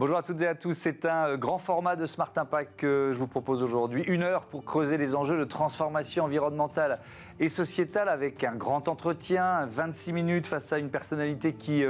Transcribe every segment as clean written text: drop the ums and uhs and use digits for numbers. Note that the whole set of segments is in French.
Bonjour à toutes et à tous, c'est un grand format de Smart Impact que je vous propose aujourd'hui. 1 heure pour creuser les enjeux de transformation environnementale et sociétale avec un grand entretien, 26 minutes face à une personnalité qui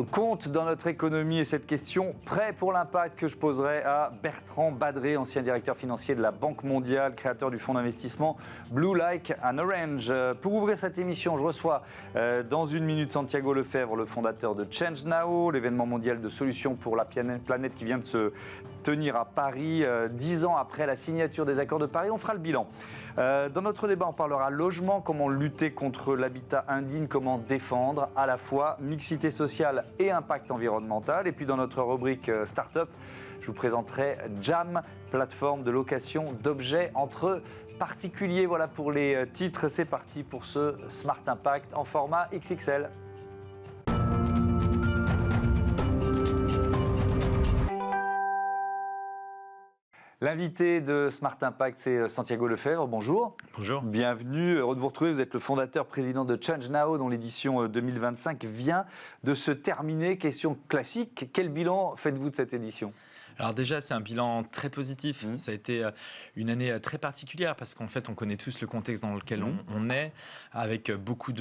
compte dans notre économie. Et cette question, prêt pour l'impact, que je poserai à Bertrand Badré, ancien directeur financier de la Banque mondiale, créateur du fonds d'investissement Blue Like an Orange. Pour ouvrir cette émission, je reçois dans 1 minute Santiago Lefebvre, le fondateur de Change Now, l'événement mondial de solutions pour la planète qui vient de se tenir à Paris, 10 ans après la signature des accords de Paris. On fera le bilan. Dans notre débat, on parlera logement, comment lutter contre l'habitat indigne, comment défendre à la fois mixité sociale et impact environnemental. Et puis dans notre rubrique Startup, je vous présenterai Jam, plateforme de location d'objets entre particuliers. Voilà pour les titres. C'est parti pour ce Smart Impact en format XXL. L'invité de Smart Impact, c'est Santiago Lefebvre. Bonjour. Bonjour. Bienvenue, heureux de vous retrouver. Vous êtes le fondateur, président de Change Now, dont l'édition 2025 vient de se terminer. Question classique, quel bilan faites-vous de cette édition ? Alors déjà, c'est un bilan très positif. Ça a été une année très particulière parce qu'en fait, on connaît tous le contexte dans lequel on est, avec beaucoup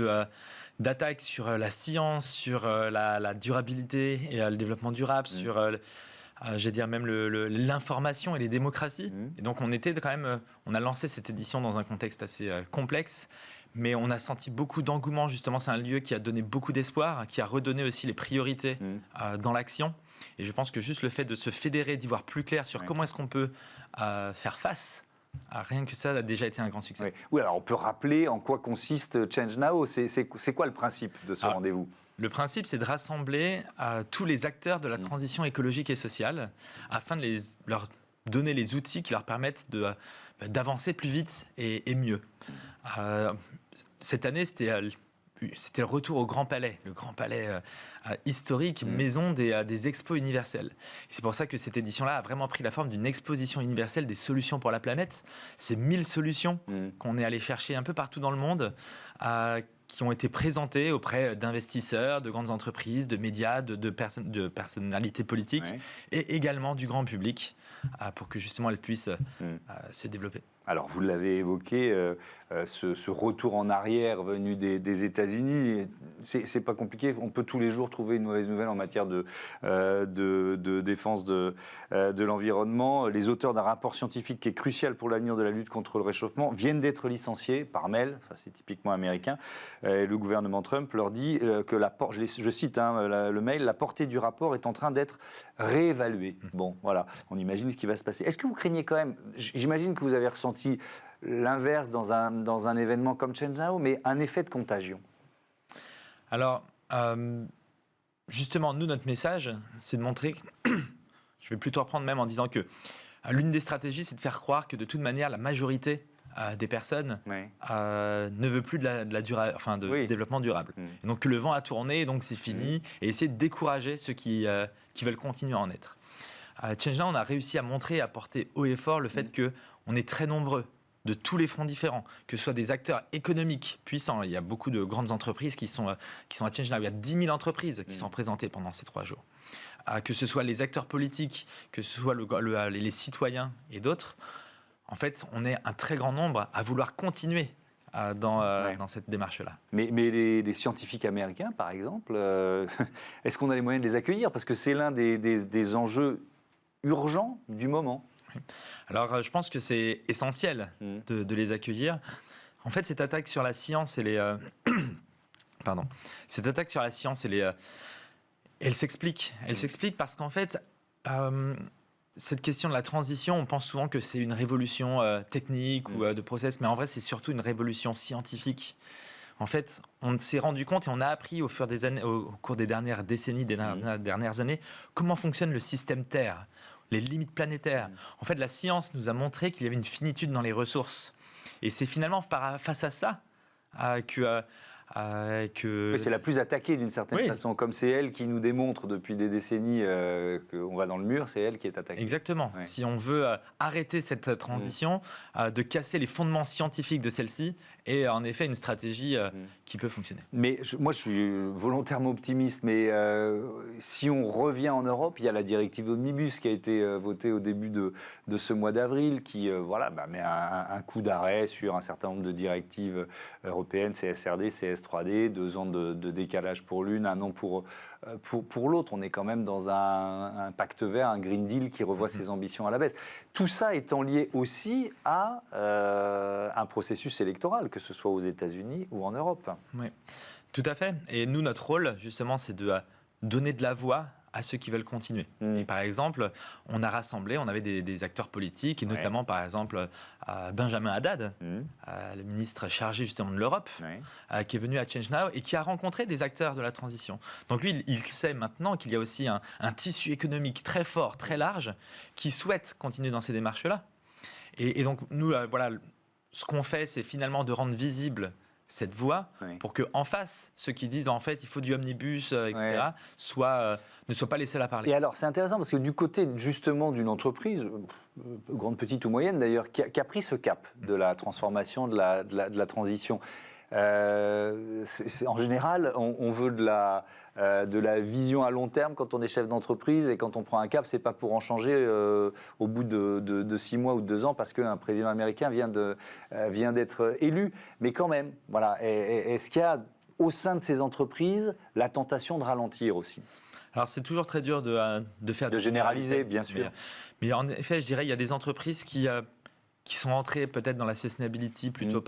d'attaques sur la science, sur la durabilité et le développement durable, sur... j'ai dire même l'information et les démocraties. Et donc on a lancé cette édition dans un contexte assez complexe, mais on a senti beaucoup d'engouement. Justement, c'est un lieu qui a donné beaucoup d'espoir, qui a redonné aussi les priorités dans l'action. Et je pense que juste le fait de se fédérer, d'y voir plus clair sur comment est-ce qu'on peut faire face, rien que ça a déjà été un grand succès. Oui, alors on peut rappeler en quoi consiste Change Now. C'est quoi le principe de ce rendez-vous ? Le principe, c'est de rassembler tous les acteurs de la transition écologique et sociale afin de leur donner les outils qui leur permettent d'avancer plus vite et mieux. Cette année, c'était le retour au Grand Palais, le Grand Palais historique, maison des expos universelles. Et c'est pour ça que cette édition-là a vraiment pris la forme d'une exposition universelle des solutions pour la planète. C'est 1000 solutions qu'on est allé chercher un peu partout dans le monde, qui ont été présentées auprès d'investisseurs, de grandes entreprises, de médias, de personnalités politiques, et également du grand public, pour que justement elles puissent se développer. Alors, vous l'avez évoqué, ce retour en arrière venu des États-Unis, c'est pas compliqué. On peut tous les jours trouver une mauvaise nouvelle en matière de défense de l'environnement. Les auteurs d'un rapport scientifique qui est crucial pour l'avenir de la lutte contre le réchauffement viennent d'être licenciés par mail. Ça, c'est typiquement américain. Et le gouvernement Trump leur dit que je cite le mail, la portée du rapport est en train d'être réévaluée. Bon, voilà, on imagine ce qui va se passer. Est-ce que vous craignez quand même, j'imagine que vous avez ressenti l'inverse dans un événement comme Change Now, mais un effet de contagion? Alors, justement, nous, notre message, c'est de montrer, je vais plutôt reprendre même en disant que l'une des stratégies, c'est de faire croire que de toute manière, la majorité des personnes ne veut plus de développement durable. Et donc que le vent a tourné, donc c'est fini, et essayer de décourager ceux qui veulent continuer à en être. Change Now, on a réussi à montrer, à porter haut et fort le fait qu'on est très nombreux, de tous les fronts différents, que ce soit des acteurs économiques puissants. Il y a beaucoup de grandes entreprises qui sont à Change Now. Il y a 10 000 entreprises qui sont présentées pendant ces 3 jours. Que ce soit les acteurs politiques, que ce soit les citoyens et d'autres. En fait, on est un très grand nombre à vouloir continuer dans cette démarche-là. Mais les scientifiques américains, par exemple, est-ce qu'on a les moyens de les accueillir? Parce que c'est l'un des enjeux urgents du moment. Alors, je pense que c'est essentiel de les accueillir. En fait, cette attaque sur la science et elle s'explique. Elle s'explique parce qu'en fait, cette question de la transition, on pense souvent que c'est une révolution technique ou de process, mais en vrai, c'est surtout une révolution scientifique. En fait, on s'est rendu compte et on a appris au cours des dernières décennies, des dernières années, comment fonctionne le système Terre, les limites planétaires. En fait, la science nous a montré qu'il y avait une finitude dans les ressources. Et c'est finalement face à ça que C'est la plus attaquée d'une certaine façon. Comme c'est elle qui nous démontre depuis des décennies qu'on va dans le mur, c'est elle qui est attaquée. Exactement. Ouais. Si on veut arrêter cette transition, de casser les fondements scientifiques de celle-ci, et en effet une stratégie qui peut fonctionner. Mais moi, je suis volontairement optimiste, mais si on revient en Europe, il y a la directive Omnibus qui a été votée au début de ce mois d'avril, qui met un coup d'arrêt sur un certain nombre de directives européennes, CSRD, CS3D, 2 ans de décalage pour l'une, 1 an pour l'autre. On est quand même dans un pacte vert, un Green Deal qui revoit ses ambitions à la baisse. Tout ça étant lié aussi à un processus électoral, que ce soit aux États-Unis ou en Europe. Oui, tout à fait. Et nous, notre rôle, justement, c'est de donner de la voix à ceux qui veulent continuer. Et par exemple, on a rassemblé, on avait des acteurs politiques, et notamment, par exemple, Benjamin Haddad, le ministre chargé justement de l'Europe, qui est venu à Change Now et qui a rencontré des acteurs de la transition. Donc lui, il sait maintenant qu'il y a aussi un tissu économique très fort, très large, qui souhaite continuer dans ces démarches-là. Et donc, nous, ce qu'on fait, c'est finalement de rendre visible cette voie pour qu'en face, ceux qui disent en fait il faut du omnibus, etc., ne soient pas les seuls à parler. Et alors c'est intéressant parce que du côté justement d'une entreprise, grande, petite ou moyenne d'ailleurs, qui a pris ce cap de la transformation, de la transition, en général on veut de la vision à long terme quand on est chef d'entreprise, et quand on prend un cap, c'est pas pour en changer au bout de 6 mois ou de 2 ans parce qu'un président américain vient d'être élu. Mais quand même, est-ce qu'il y a au sein de ces entreprises la tentation de ralentir aussi ? Alors c'est toujours très dur de faire... De généraliser, bien sûr. Mais en effet, je dirais, il y a des entreprises qui sont entrées peut-être dans la sustainability plutôt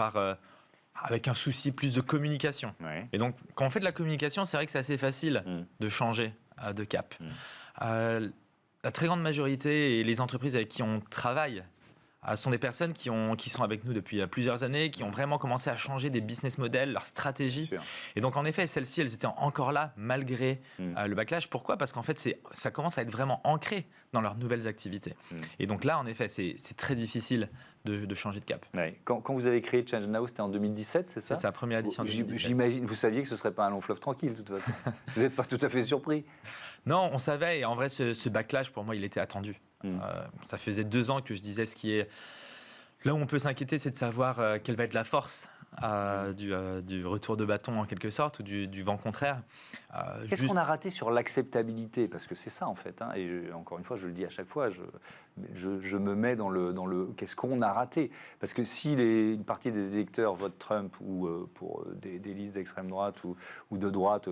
avec un souci plus de communication. Et donc, quand on fait de la communication, c'est vrai que c'est assez facile de changer de cap. La très grande majorité et les entreprises avec qui on travaille sont des personnes qui sont avec nous depuis plusieurs années, qui ont vraiment commencé à changer des business models, leur stratégie. Et donc, en effet, celles-ci, elles étaient encore là malgré le backlash. Pourquoi ? Parce qu'en fait, ça commence à être vraiment ancré dans leurs nouvelles activités. Et donc là, en effet, c'est très difficile de changer de cap. Quand vous avez créé Change Now, c'était en 2017, c'est ça ? C'est sa première édition en 2017. J'imagine, vous saviez que ce ne serait pas un long fleuve tranquille, de toute façon. Vous n'êtes pas tout à fait surpris ? Non, on savait. Et en vrai, ce backlash, pour moi, il était attendu. Ça faisait 2 ans que je disais ce qui est... Là où on peut s'inquiéter, c'est de savoir quelle va être la force du retour de bâton en quelque sorte, ou du vent contraire. Qu'est-ce qu'on a raté sur l'acceptabilité ? Parce que c'est ça en fait, et encore une fois, je le dis à chaque fois, je me mets dans le qu'est-ce qu'on a raté ? Parce que si une partie des électeurs votent Trump ou pour des listes d'extrême droite ou de droite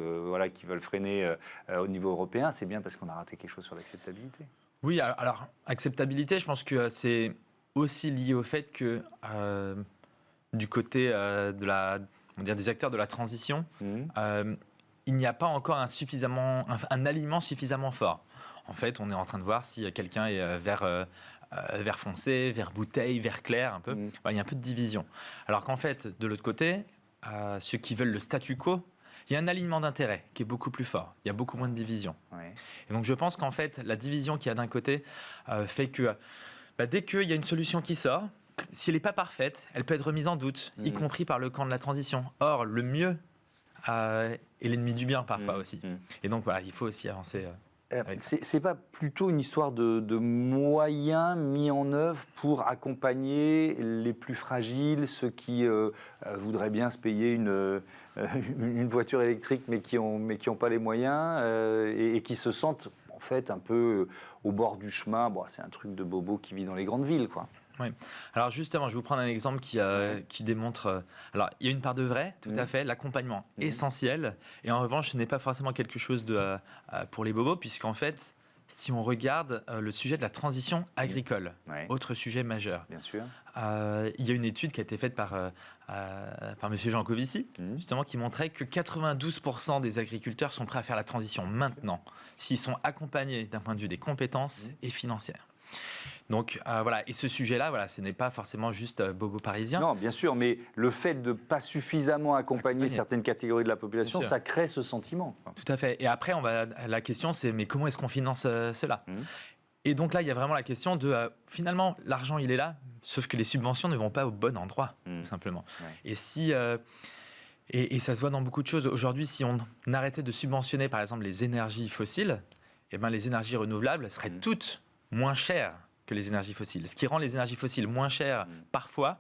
qui veulent freiner au niveau européen, c'est bien parce qu'on a raté quelque chose sur l'acceptabilité. Oui, alors acceptabilité, je pense que c'est aussi lié au fait que du côté des acteurs de la transition, il n'y a pas encore un aliment suffisamment fort. En fait, on est en train de voir si quelqu'un est vert foncé, vert bouteille, vert clair, un peu. Il y a un peu de division. Alors qu'en fait, de l'autre côté, ceux qui veulent le statu quo, il y a un alignement d'intérêts qui est beaucoup plus fort. Il y a beaucoup moins de division. Et donc, je pense qu'en fait, la division qu'il y a d'un côté fait que dès qu'il y a une solution qui sort, si elle n'est pas parfaite, elle peut être remise en doute, y compris par le camp de la transition. Or, le mieux est l'ennemi du bien parfois aussi. Et donc, il faut aussi avancer. C'est pas plutôt une histoire de moyens mis en œuvre pour accompagner les plus fragiles, ceux qui voudraient bien se payer une voiture électrique mais qui ont pas les moyens et qui se sentent en fait un peu au bord du chemin. C'est un truc de bobo qui vit dans les grandes villes, quoi. Oui. Alors justement, je vais vous prendre un exemple qui démontre... Alors, il y a une part de vrai, tout à fait, l'accompagnement essentiel. Et en revanche, ce n'est pas forcément quelque chose pour les bobos, puisqu'en fait, si on regarde le sujet de la transition agricole, autre sujet majeur. Bien sûr. Il y a une étude qui a été faite par M. Jancovici, justement, qui montrait que 92% des agriculteurs sont prêts à faire la transition maintenant, s'ils sont accompagnés d'un point de vue des compétences et financières. Donc et ce sujet-là, ce n'est pas forcément juste bobo parisien. Non, bien sûr, mais le fait de ne pas suffisamment accompagner certaines catégories de la population, ça crée ce sentiment. Tout à fait. Et après, la question, c'est mais comment est-ce qu'on finance cela ? Et donc là, il y a vraiment la question de, finalement, l'argent, il est là, sauf que les subventions ne vont pas au bon endroit, tout simplement. Et si Et ça se voit dans beaucoup de choses. Aujourd'hui, si on arrêtait de subventionner, par exemple, les énergies fossiles, eh ben, les énergies renouvelables seraient toutes moins chères que les énergies fossiles. Ce qui rend les énergies fossiles moins chères, parfois,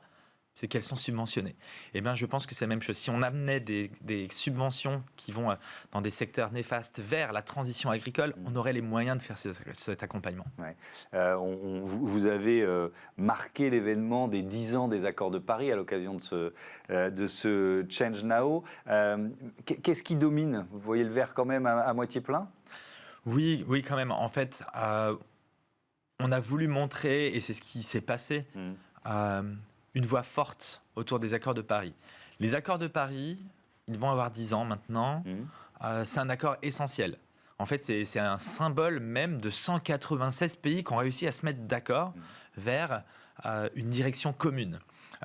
c'est qu'elles sont subventionnées. Eh bien, je pense que c'est la même chose. Si on amenait des subventions qui vont dans des secteurs néfastes vers la transition agricole, on aurait les moyens de faire cet accompagnement. Ouais. Vous avez marqué l'événement des 10 ans des accords de Paris à l'occasion de ce Change Now. Qu'est-ce qui domine? Vous voyez le verre quand même à moitié plein? Oui, quand même. En fait, on a voulu montrer, et c'est ce qui s'est passé, une voix forte autour des accords de Paris. Les accords de Paris, ils vont avoir 10 ans maintenant. C'est un accord essentiel. En fait, c'est un symbole même de 196 pays qui ont réussi à se mettre d'accord vers une direction commune.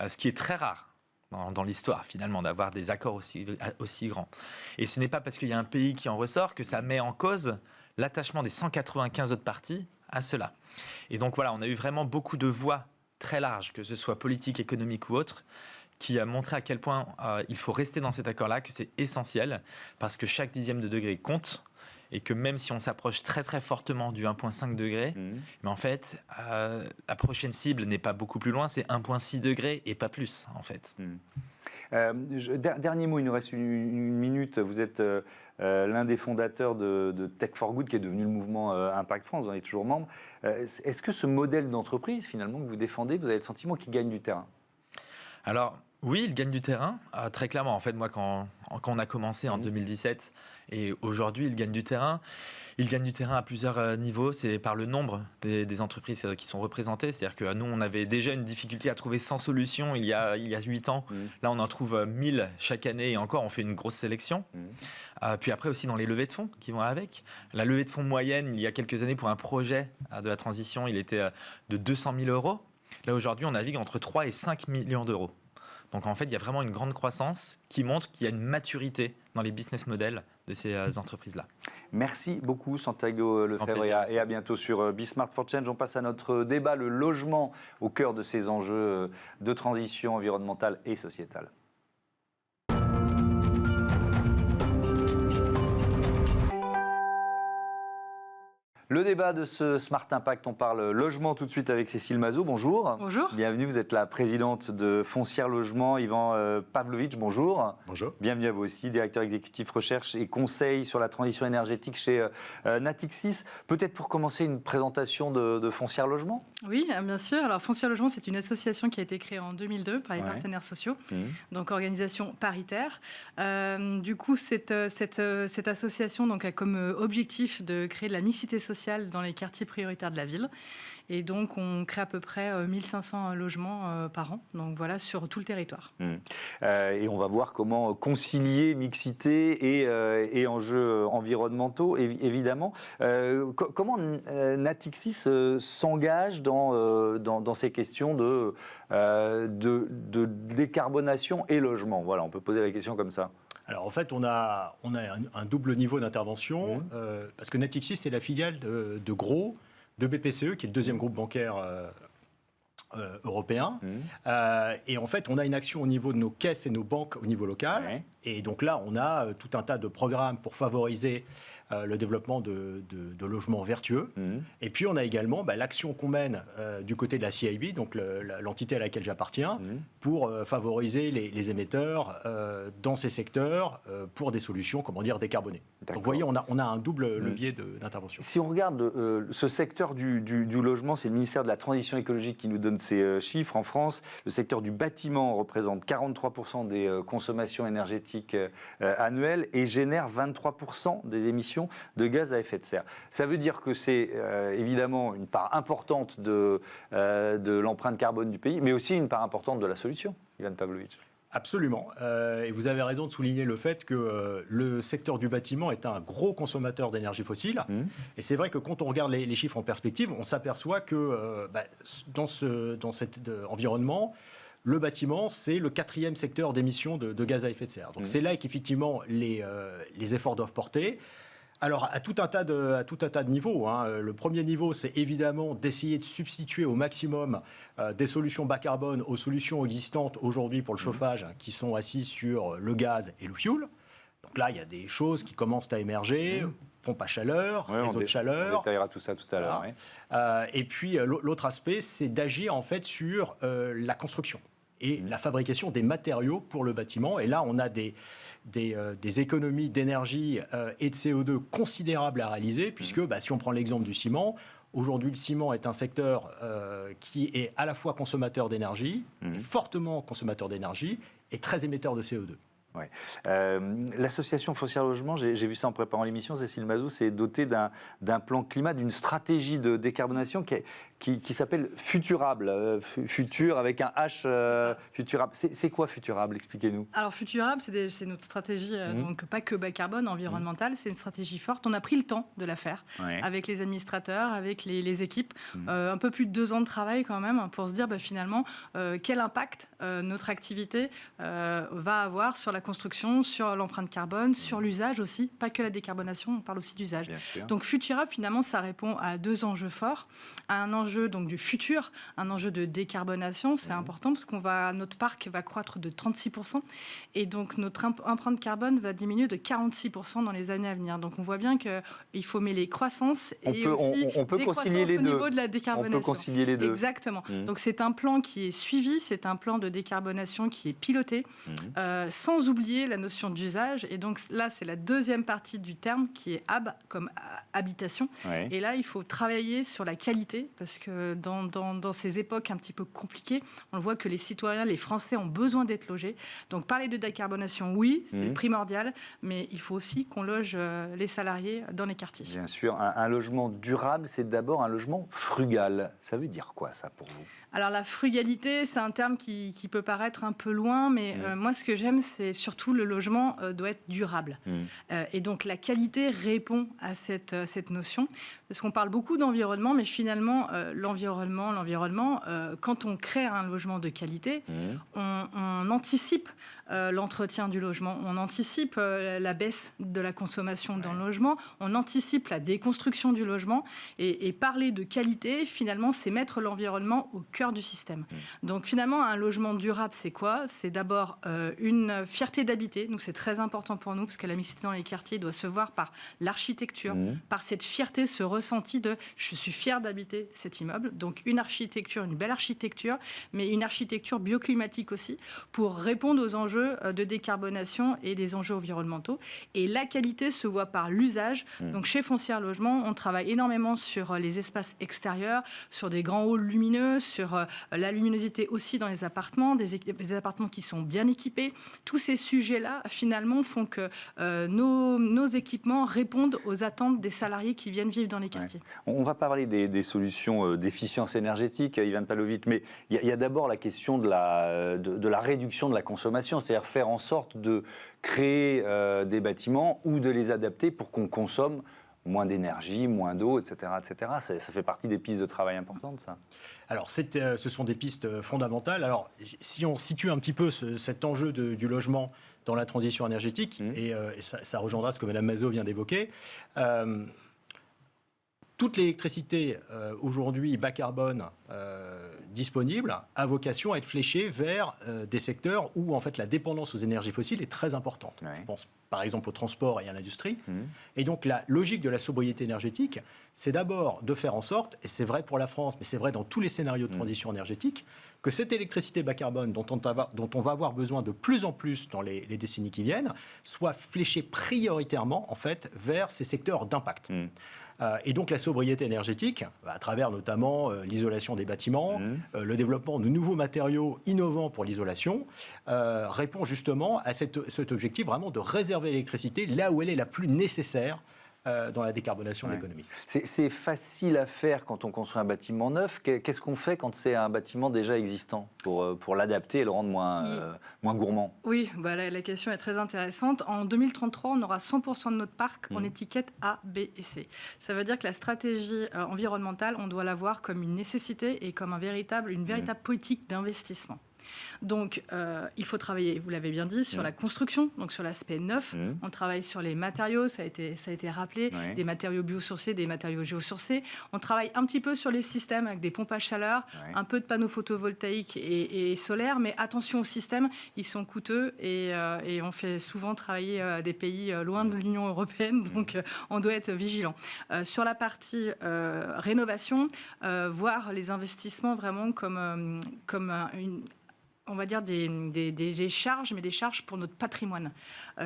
Ce qui est très rare dans l'histoire, finalement, d'avoir des accords aussi grands. Et ce n'est pas parce qu'il y a un pays qui en ressort que ça met en cause l'attachement des 195 autres parties à cela. Et donc voilà, on a eu vraiment beaucoup de voix très large, que ce soit politique, économique ou autre, qui a montré à quel point il faut rester dans cet accord-là, que c'est essentiel, parce que chaque dixième de degré compte, et que même si on s'approche très très fortement du 1,5 degré, mais en fait, la prochaine cible n'est pas beaucoup plus loin, c'est 1,6 degré et pas plus, en fait. Dernier mot, il nous reste une minute. Vous êtes l'un des fondateurs de Tech for Good, qui est devenu le mouvement Impact France, vous en êtes toujours membre. Est-ce que ce modèle d'entreprise, finalement, que vous défendez, vous avez le sentiment qu'il gagne du terrain? Alors, oui, il gagne du terrain, très clairement. En fait, moi, quand on a commencé en 2017, et aujourd'hui, il gagne du terrain. Il gagne du terrain à plusieurs niveaux. C'est par le nombre des entreprises qui sont représentées. C'est-à-dire que nous, on avait déjà une difficulté à trouver 100 solutions il y a 8 ans. Là, on en trouve 1000 chaque année, et encore, on fait une grosse sélection. Puis après aussi dans les levées de fonds qui vont avec. La levée de fonds moyenne, il y a quelques années, pour un projet de la transition, il était de 200 000 euros. Là, aujourd'hui, on navigue entre 3 et 5 millions d'euros. Donc en fait, il y a vraiment une grande croissance qui montre qu'il y a une maturité dans les business models de ces entreprises-là. Merci beaucoup Santiago Lefebvre et à bientôt sur Be Smart for Change. On passe à notre débat, le logement au cœur de ces enjeux de transition environnementale et sociétale. Le débat de ce Smart Impact, on parle logement tout de suite avec Cécile Mazot. Bonjour. Bonjour. Bienvenue, vous êtes la présidente de Foncière Logement. Yvan Pavlovitch, bonjour. Bonjour. Bienvenue à vous aussi, directeur exécutif recherche et conseil sur la transition énergétique chez Natixis. Peut-être pour commencer une présentation de Foncière Logement? Oui, bien sûr. Alors Foncière Logement, c'est une association qui a été créée en 2002 par les partenaires sociaux, donc organisation paritaire. Du coup, cette association donc, a comme objectif de créer de la mixité sociale dans les quartiers prioritaires de la ville. Et donc, on crée à peu près 1500 logements par an, donc voilà, sur tout le territoire. Et on va voir comment concilier mixité et enjeux environnementaux, évidemment. Comment Natixis s'engage dans ces questions de décarbonation et logement? Voilà, on peut poser la question comme ça. Alors en fait, on a un double niveau d'intervention, parce que Natixis, c'est la filiale de Gros, de BPCE, qui est le deuxième groupe bancaire européen. Et en fait, on a une action au niveau de nos caisses et nos banques au niveau local. Et donc là, on a tout un tas de programmes pour favoriser le développement de logements vertueux. Et puis, on a également l'action qu'on mène du côté de la CIB, donc l'entité à laquelle j'appartiens, pour favoriser les émetteurs dans ces secteurs pour des solutions, comment dire, décarbonées. Donc, vous voyez, on a un double levier d'intervention. Si on regarde ce secteur du logement, c'est le ministère de la Transition écologique qui nous donne ces chiffres. En France, le secteur du bâtiment représente 43% des consommations énergétiques annuelles et génère 23% des émissions de gaz à effet de serre. Ça veut dire que c'est évidemment une part importante de l'empreinte carbone du pays, mais aussi une part importante de la solution, Yvan Pavlovitch. Absolument. Et vous avez raison de souligner le fait que le secteur du bâtiment est un gros consommateur d'énergie fossile. Et c'est vrai que quand on regarde les chiffres en perspective, on s'aperçoit que dans cet environnement, le bâtiment, c'est le 4e secteur d'émissions de gaz à effet de serre. Donc c'est là qu'effectivement les efforts doivent porter. Alors, à tout un tas de niveaux. Le premier niveau, c'est évidemment d'essayer de substituer au maximum des solutions bas carbone aux solutions existantes aujourd'hui pour le chauffage, qui sont assises sur le gaz et le fioul. Donc là, il y a des choses qui commencent à émerger. Pompe à chaleur, réseau de chaleur. On détaillera tout ça tout à l'heure. Voilà. Et puis, l'autre aspect, c'est d'agir en fait sur la construction et la fabrication des matériaux pour le bâtiment. Et là, on a des économies d'énergie et de CO2 considérables à réaliser, puisque si on prend l'exemple du ciment, aujourd'hui le ciment est un secteur qui est à la fois consommateur d'énergie, fortement consommateur d'énergie, et très émetteur de CO2. Ouais. L'association Foncière Logement, j'ai vu ça en préparant l'émission, Cécile Mazou, s'est dotée d'un plan climat, d'une stratégie de décarbonation qui s'appelle Futurable. Futur avec un H, Futurable. C'est quoi Futurable? Expliquez-nous. Alors Futurable, c'est notre stratégie, donc pas que bas carbone, environnementale, c'est une stratégie forte. On a pris le temps de la faire avec les administrateurs, avec les équipes. Un peu plus de 2 ans de travail quand même pour se dire finalement quel impact notre activité va avoir sur la construction, sur l'empreinte carbone, sur l'usage aussi, pas que la décarbonation, on parle aussi d'usage. Donc Futurable, finalement, ça répond à 2 enjeux forts, à un enjeu donc du futur, un enjeu de décarbonation, c'est important parce notre parc va croître de 36% et donc notre empreinte carbone va diminuer de 46% dans les années à venir. Donc on voit bien qu'il faut mêler croissance et aussi on peut concilier les au deux. Niveau de la décarbonation. On peut concilier les deux. Exactement. Donc c'est un plan qui est suivi, c'est un plan de décarbonation qui est piloté, sans oublier la notion d'usage. Et donc là, c'est la deuxième partie du terme qui est HAB comme habitation. Et là, il faut travailler sur la qualité parce que dans ces époques un petit peu compliquées, on voit que les citoyens, les Français ont besoin d'être logés. Donc parler de décarbonation, oui, c'est primordial, mais il faut aussi qu'on loge les salariés dans les quartiers. Bien sûr, un logement durable, c'est d'abord un logement frugal. Ça veut dire quoi ça pour vous? Alors la frugalité, c'est un terme qui peut paraître un peu loin, mais moi ce que j'aime, c'est surtout le logement doit être durable. Et donc la qualité répond à cette notion. Parce qu'on parle beaucoup d'environnement, mais finalement, l'environnement, quand on crée un logement de qualité, on anticipe l'entretien du logement, on anticipe la baisse de la consommation dans le logement, on anticipe la déconstruction du logement. Et parler de qualité, finalement, c'est mettre l'environnement au cœur du système. Donc finalement, un logement durable, c'est quoi? C'est d'abord une fierté d'habiter. Donc c'est très important pour nous, parce que la mixité dans les quartiers doit se voir par l'architecture, par cette fierté, ce ressenti de « je suis fier d'habiter cet immeuble ». Donc une architecture, une belle architecture, mais une architecture bioclimatique aussi, pour répondre aux enjeux de décarbonation et des enjeux environnementaux. Et la qualité se voit par l'usage. Donc chez Foncière Logement, on travaille énormément sur les espaces extérieurs, sur des grands halls lumineux, sur la luminosité aussi dans les appartements, des appartements qui sont bien équipés. Tous ces sujets-là, finalement, font que nos équipements répondent aux attentes des salariés qui viennent vivre dans les quartiers. On va parler des solutions d'efficience énergétique, Ivan Pavlovic, mais il y a d'abord la question de la réduction de la consommation, c'est-à-dire faire en sorte de créer des bâtiments ou de les adapter pour qu'on consomme moins d'énergie, moins d'eau, etc., etc. Ça fait partie des pistes de travail importantes, ça. Alors, ce sont des pistes fondamentales. Alors, si on situe un petit peu cet enjeu du logement dans la transition énergétique, et ça rejoindra ce que Mme Mazot vient d'évoquer, toute l'électricité aujourd'hui bas carbone disponible a vocation à être fléchée vers des secteurs où en fait la dépendance aux énergies fossiles est très importante. Je pense par exemple au transport et à l'industrie. Et donc la logique de la sobriété énergétique, c'est d'abord de faire en sorte, et c'est vrai pour la France, mais c'est vrai dans tous les scénarios de transition énergétique, que cette électricité bas carbone dont on va avoir besoin de plus en plus dans les décennies qui viennent, soit fléchée prioritairement en fait vers ces secteurs d'impact. Et donc la sobriété énergétique, à travers notamment l'isolation des bâtiments, le développement de nouveaux matériaux innovants pour l'isolation, répond justement à cet objectif vraiment de réserver l'électricité là où elle est la plus nécessaire dans la décarbonation de l'économie. C'est facile à faire quand on construit un bâtiment neuf. Qu'est-ce qu'on fait quand c'est un bâtiment déjà existant pour l'adapter et le rendre moins gourmand? Oui, la question est très intéressante. En 2033, on aura 100% de notre parc en étiquette A, B et C. Ça veut dire que la stratégie environnementale, on doit la voir comme une nécessité et comme une véritable politique d'investissement. Donc, il faut travailler, vous l'avez bien dit, sur la construction, donc sur l'aspect neuf. On travaille sur les matériaux, ça a été rappelé, des matériaux biosourcés, des matériaux géosourcés. On travaille un petit peu sur les systèmes avec des pompes à chaleur, un peu de panneaux photovoltaïques et solaires, mais attention aux systèmes, ils sont coûteux et on fait souvent travailler des pays loin de l'Union européenne, donc on doit être vigilant. Sur la partie rénovation, voir les investissements vraiment comme on va dire des charges, mais des charges pour notre patrimoine.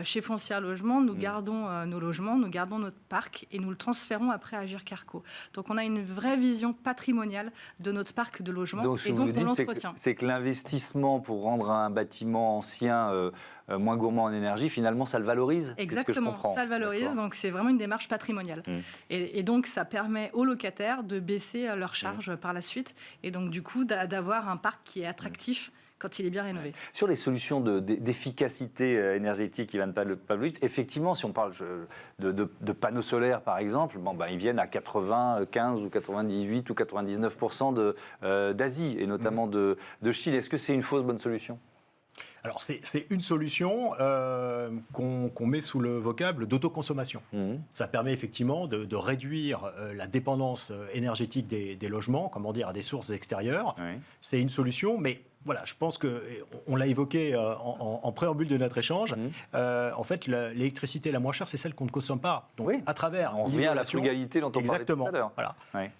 Chez Foncière Logement, nous gardons nos logements, nous gardons notre parc et nous le transférons après à Agirc Arrco. Donc on a une vraie vision patrimoniale de notre parc de logements et donc on l'entretient. C'est que l'investissement pour rendre un bâtiment ancien moins gourmand en énergie, finalement, ça le valorise. Exactement, ça le valorise. Donc c'est vraiment une démarche patrimoniale. Et donc ça permet aux locataires de baisser leurs charges par la suite et donc du coup d'avoir un parc qui est attractif quand il est bien rénové. Sur les solutions d'efficacité énergétique, Ivan Pavlovic, effectivement, si on parle de panneaux solaires, par exemple, ils viennent à 95 ou 98 ou 99% d'Asie, et notamment de Chine. Est-ce que c'est une fausse bonne solution ? Alors, c'est une solution qu'on met sous le vocable d'autoconsommation. Ça permet effectivement de réduire la dépendance énergétique des logements, comment dire, à des sources extérieures. C'est une solution, mais voilà, je pense qu'on l'a évoqué en préambule de notre échange. En fait, l'électricité la moins chère, c'est celle qu'on ne consomme pas. Donc, à travers on revient à la frugalité dont on parlait tout à l'heure. Voilà.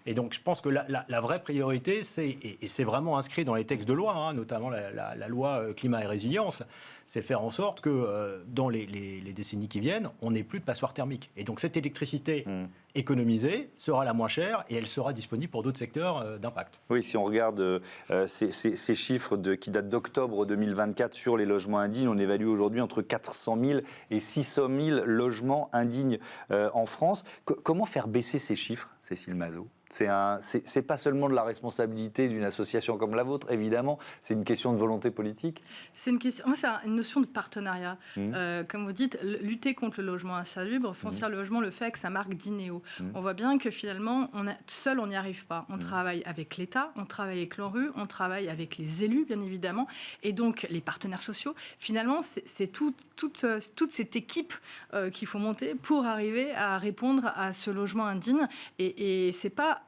Et donc, je pense que la vraie priorité, et c'est vraiment inscrit dans les textes de loi, notamment la loi climat et résilience, c'est faire en sorte que dans les décennies qui viennent, on n'ait plus de passoires thermiques. Et donc, cette électricité économisée sera la moins chère et elle sera disponible pour d'autres secteurs d'impact. Oui, si on regarde ces chiffres qui datent d'octobre 2024 sur les logements indignes, on évalue aujourd'hui entre 400 000 et 600 000 logements indignes en France. Comment faire baisser ces chiffres, Cécile Mazot ? C'est pas seulement de la responsabilité d'une association comme la vôtre, évidemment, c'est une question de volonté politique. C'est une notion de partenariat. Comme vous dites, lutter contre le logement insalubre, Foncière Logement le fait avec sa marque Dineo. On voit bien que finalement, seul, on n'y arrive pas. On travaille avec l'État, on travaille avec l'ANRU, on travaille avec les élus, bien évidemment, et donc les partenaires sociaux. Finalement, c'est toute cette équipe qu'il faut monter pour arriver à répondre à ce logement indigne. Et c'est pas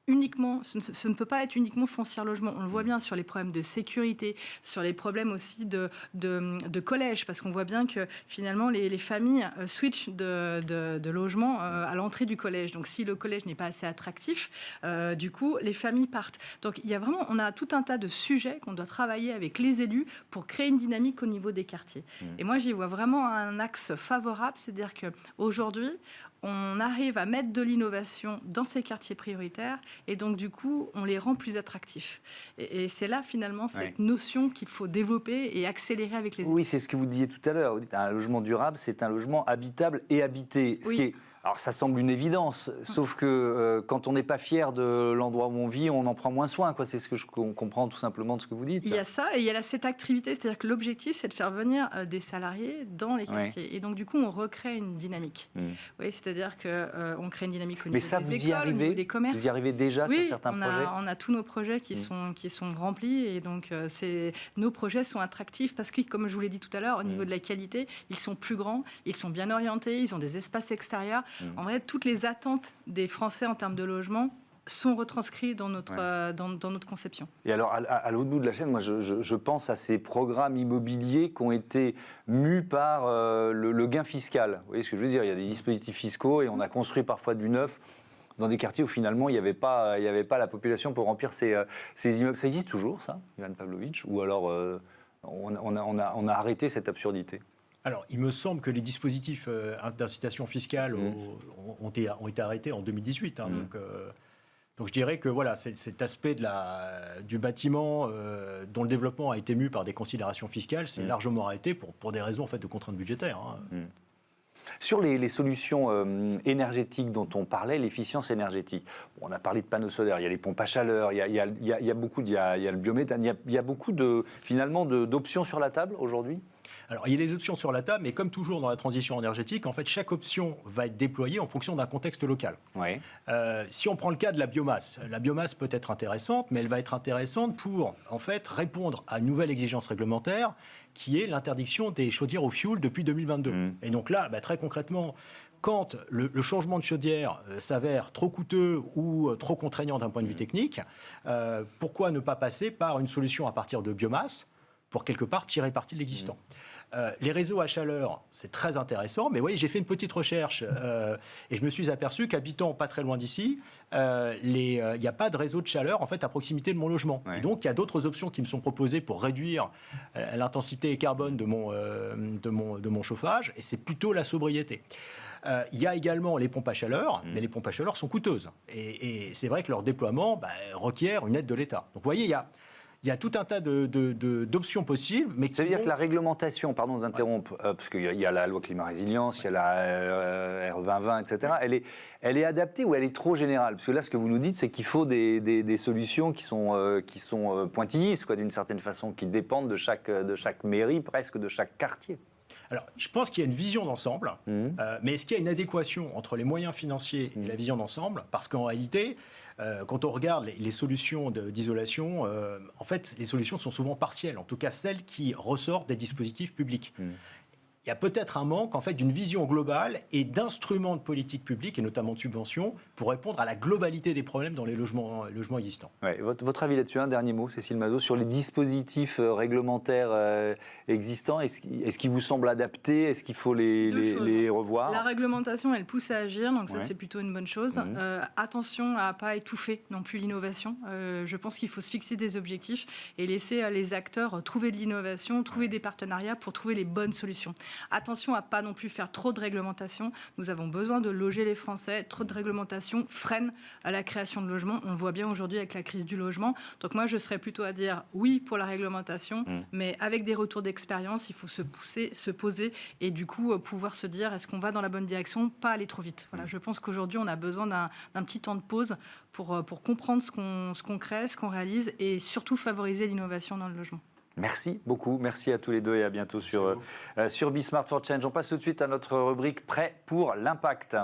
uniquement, ce ne peut pas être uniquement Foncière Logement. On le voit bien sur les problèmes de sécurité, sur les problèmes aussi de collège, parce qu'on voit bien que finalement les familles switchent de logement à l'entrée du collège. Donc si le collège n'est pas assez attractif, du coup les familles partent. Donc on a tout un tas de sujets qu'on doit travailler avec les élus pour créer une dynamique au niveau des quartiers. Et moi j'y vois vraiment un axe favorable, c'est-à-dire qu'aujourd'hui, on arrive à mettre de l'innovation dans ces quartiers prioritaires et donc du coup on les rend plus attractifs. Et c'est là finalement cette notion qu'il faut développer et accélérer avec les élus. Oui, c'est ce que vous disiez tout à l'heure. Vous dites un logement durable, c'est un logement habitable et habité. Ce qui est Alors ça semble une évidence, sauf que quand on n'est pas fier de l'endroit où on vit, on en prend moins soin. C'est ce que on comprend tout simplement de ce que vous dites. Il y a ça, et il y a cette activité, c'est-à-dire que l'objectif, c'est de faire venir des salariés dans les quartiers. Ouais. Et donc du coup, on recrée une dynamique. Oui, c'est-à-dire qu'on crée une dynamique au niveau des écoles, au niveau des commerces. Vous y arrivez déjà sur certains projets? On a tous nos projets qui sont remplis, et donc nos projets sont attractifs parce que, comme je vous l'ai dit tout à l'heure, au niveau de la qualité, ils sont plus grands, ils sont bien orientés, ils ont des espaces extérieurs. En vrai, toutes les attentes des Français en termes de logement sont retranscrits dans notre conception. Et alors, à l'autre bout de la chaîne, moi, je pense à ces programmes immobiliers qui ont été mus par le gain fiscal. Vous voyez ce que je veux dire? Il y a des dispositifs fiscaux et on a construit parfois du neuf dans des quartiers où finalement il n'y avait pas la population pour remplir ces immeubles. Ça existe toujours, ça, Ivan Pavlovic? Ou alors on a arrêté cette absurdité? Alors, il me semble que les dispositifs d'incitation fiscale ont été arrêtés en 2018. Donc je dirais que voilà, cet aspect du bâtiment dont le développement a été mu par des considérations fiscales, c'est largement arrêté pour des raisons en fait, de contraintes budgétaires. Sur les solutions énergétiques dont on parlait, l'efficience énergétique, on a parlé de panneaux solaires, il y a les pompes à chaleur, il y a le biométhane, il y a beaucoup finalement d'options sur la table aujourd'hui. Alors, il y a les options sur la table, mais comme toujours dans la transition énergétique, en fait, chaque option va être déployée en fonction d'un contexte local. Ouais. Si on prend le cas de la biomasse peut être intéressante, mais elle va être intéressante pour, en fait, répondre à une nouvelle exigence réglementaire qui est l'interdiction des chaudières au fioul depuis 2022. Et donc là, très concrètement, quand le changement de chaudière s'avère trop coûteux ou trop contraignant d'un point de vue technique, pourquoi ne pas passer par une solution à partir de biomasse pour quelque part tirer parti de l'existant. Les réseaux à chaleur, c'est très intéressant, mais vous voyez, j'ai fait une petite recherche et je me suis aperçu qu'habitant pas très loin d'ici, il n'y a pas de réseau de chaleur en fait, à proximité de mon logement. Ouais. Et donc, il y a d'autres options qui me sont proposées pour réduire l'intensité carbone de mon chauffage, et c'est plutôt la sobriété. Il y a également les pompes à chaleur, mais les pompes à chaleur sont coûteuses. Et c'est vrai que leur déploiement requiert une aide de l'État. Donc, vous voyez, il y a tout un tas d'options possibles. Mais ça veut dire que la réglementation, pardon de vous interrompre, parce qu'il y a la loi climat-résilience, il y a la R2020, etc., elle est adaptée ou elle est trop générale? Parce que là, ce que vous nous dites, c'est qu'il faut des solutions qui sont pointillistes, d'une certaine façon, qui dépendent de chaque mairie, presque de chaque quartier. Alors, je pense qu'il y a une vision d'ensemble, mais est-ce qu'il y a une adéquation entre les moyens financiers et la vision d'ensemble? Parce qu'en réalité, quand on regarde les solutions d'isolation, en fait, les solutions sont souvent partielles, en tout cas celles qui ressortent des dispositifs publics. Il y a peut-être un manque en fait, d'une vision globale et d'instruments de politique publique, et notamment de subventions, pour répondre à la globalité des problèmes dans les logements existants. Ouais, votre avis là-dessus, un dernier mot, Cécile Mazot, sur les dispositifs réglementaires existants, est-ce qu'ils vous semblent adaptés? Est-ce qu'il faut les revoir? La réglementation, elle pousse à agir, donc ça c'est plutôt une bonne chose. Attention à ne pas étouffer non plus l'innovation. Je pense qu'il faut se fixer des objectifs et laisser les acteurs trouver de l'innovation, trouver des partenariats pour trouver les bonnes solutions. Attention à ne pas non plus faire trop de réglementation. Nous avons besoin de loger les Français. Trop de réglementation freine à la création de logements. On le voit bien aujourd'hui avec la crise du logement. Donc moi, je serais plutôt à dire oui pour la réglementation, mais avec des retours d'expérience, il faut se poser et du coup pouvoir se dire est-ce qu'on va dans la bonne direction, pas aller trop vite. Voilà, je pense qu'aujourd'hui, on a besoin d'un petit temps de pause pour comprendre ce qu'on crée, ce qu'on réalise et surtout favoriser l'innovation dans le logement. Merci beaucoup, merci à tous les deux et à bientôt sur Be Smart for Change. On passe tout de suite à notre rubrique Prêt pour l'impact.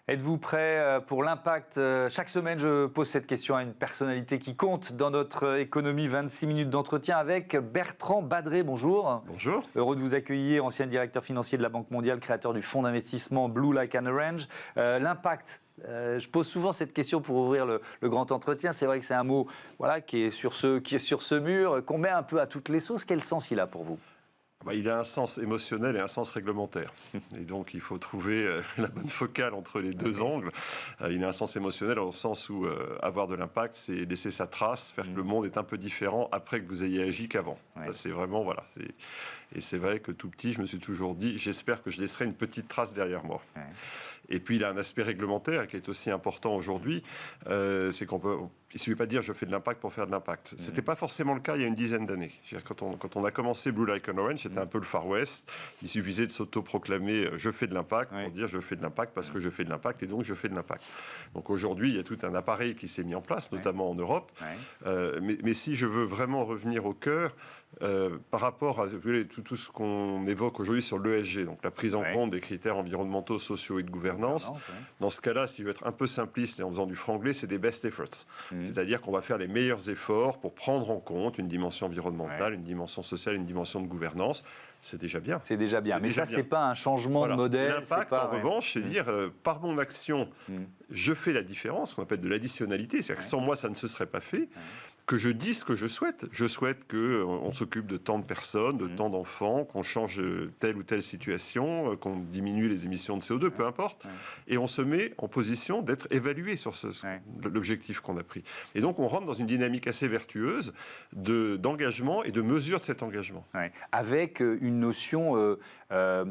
Êtes-vous prêt pour l'impact? Chaque semaine, je pose cette question à une personnalité qui compte dans notre économie. 26 minutes d'entretien avec Bertrand Badré. Bonjour. Bonjour. Heureux de vous accueillir, ancien directeur financier de la Banque mondiale, créateur du fonds d'investissement Blue Like an Orange. L'impact. Je pose souvent cette question pour ouvrir le grand entretien. C'est vrai que c'est un mot qui est sur ce mur, qu'on met un peu à toutes les sauces. Quel sens il a pour vous? Il a un sens émotionnel et un sens réglementaire. Et donc, il faut trouver la bonne focale entre les deux angles. Il a un sens émotionnel au sens où avoir de l'impact, c'est laisser sa trace, faire que le monde est un peu différent après que vous ayez agi qu'avant. C'est vraiment, Et c'est vrai que tout petit, je me suis toujours dit, j'espère que je laisserai une petite trace derrière moi. Et puis, il a un aspect réglementaire qui est aussi important aujourd'hui. C'est il ne suffit pas de dire je fais de l'impact pour faire de l'impact. Ce n'était pas forcément le cas il y a une dizaine d'années. Quand on a commencé Blue Like an Orange, c'était un peu le Far West. Il suffisait de s'auto-proclamer je fais de l'impact pour dire je fais de l'impact parce que je fais de l'impact et donc je fais de l'impact. Donc aujourd'hui, il y a tout un appareil qui s'est mis en place, notamment en Europe. Mais si je veux vraiment revenir au cœur, par rapport à tout ce qu'on évoque aujourd'hui sur l'ESG, donc la prise en compte des critères environnementaux, sociaux et de gouvernance, dans ce cas-là, si je veux être un peu simpliste et en faisant du franglais, c'est des best efforts. C'est-à-dire qu'on va faire les meilleurs efforts pour prendre en compte une dimension environnementale, une dimension sociale, une dimension de gouvernance. C'est déjà bien. C'est déjà bien. Mais ça, ce n'est pas un changement de modèle. L'impact, en revanche, c'est dire, par mon action, je fais la différence, ce qu'on appelle de l'additionnalité. C'est-à-dire que sans moi, ça ne se serait pas fait. Que je dise ce que je souhaite. Je souhaite qu'on s'occupe de tant de personnes, de tant d'enfants, qu'on change telle ou telle situation, qu'on diminue les émissions de CO2, peu importe. Et on se met en position d'être évalué sur l'objectif qu'on a pris. Et donc, on rentre dans une dynamique assez vertueuse d'engagement et de mesure de cet engagement. Avec une notion,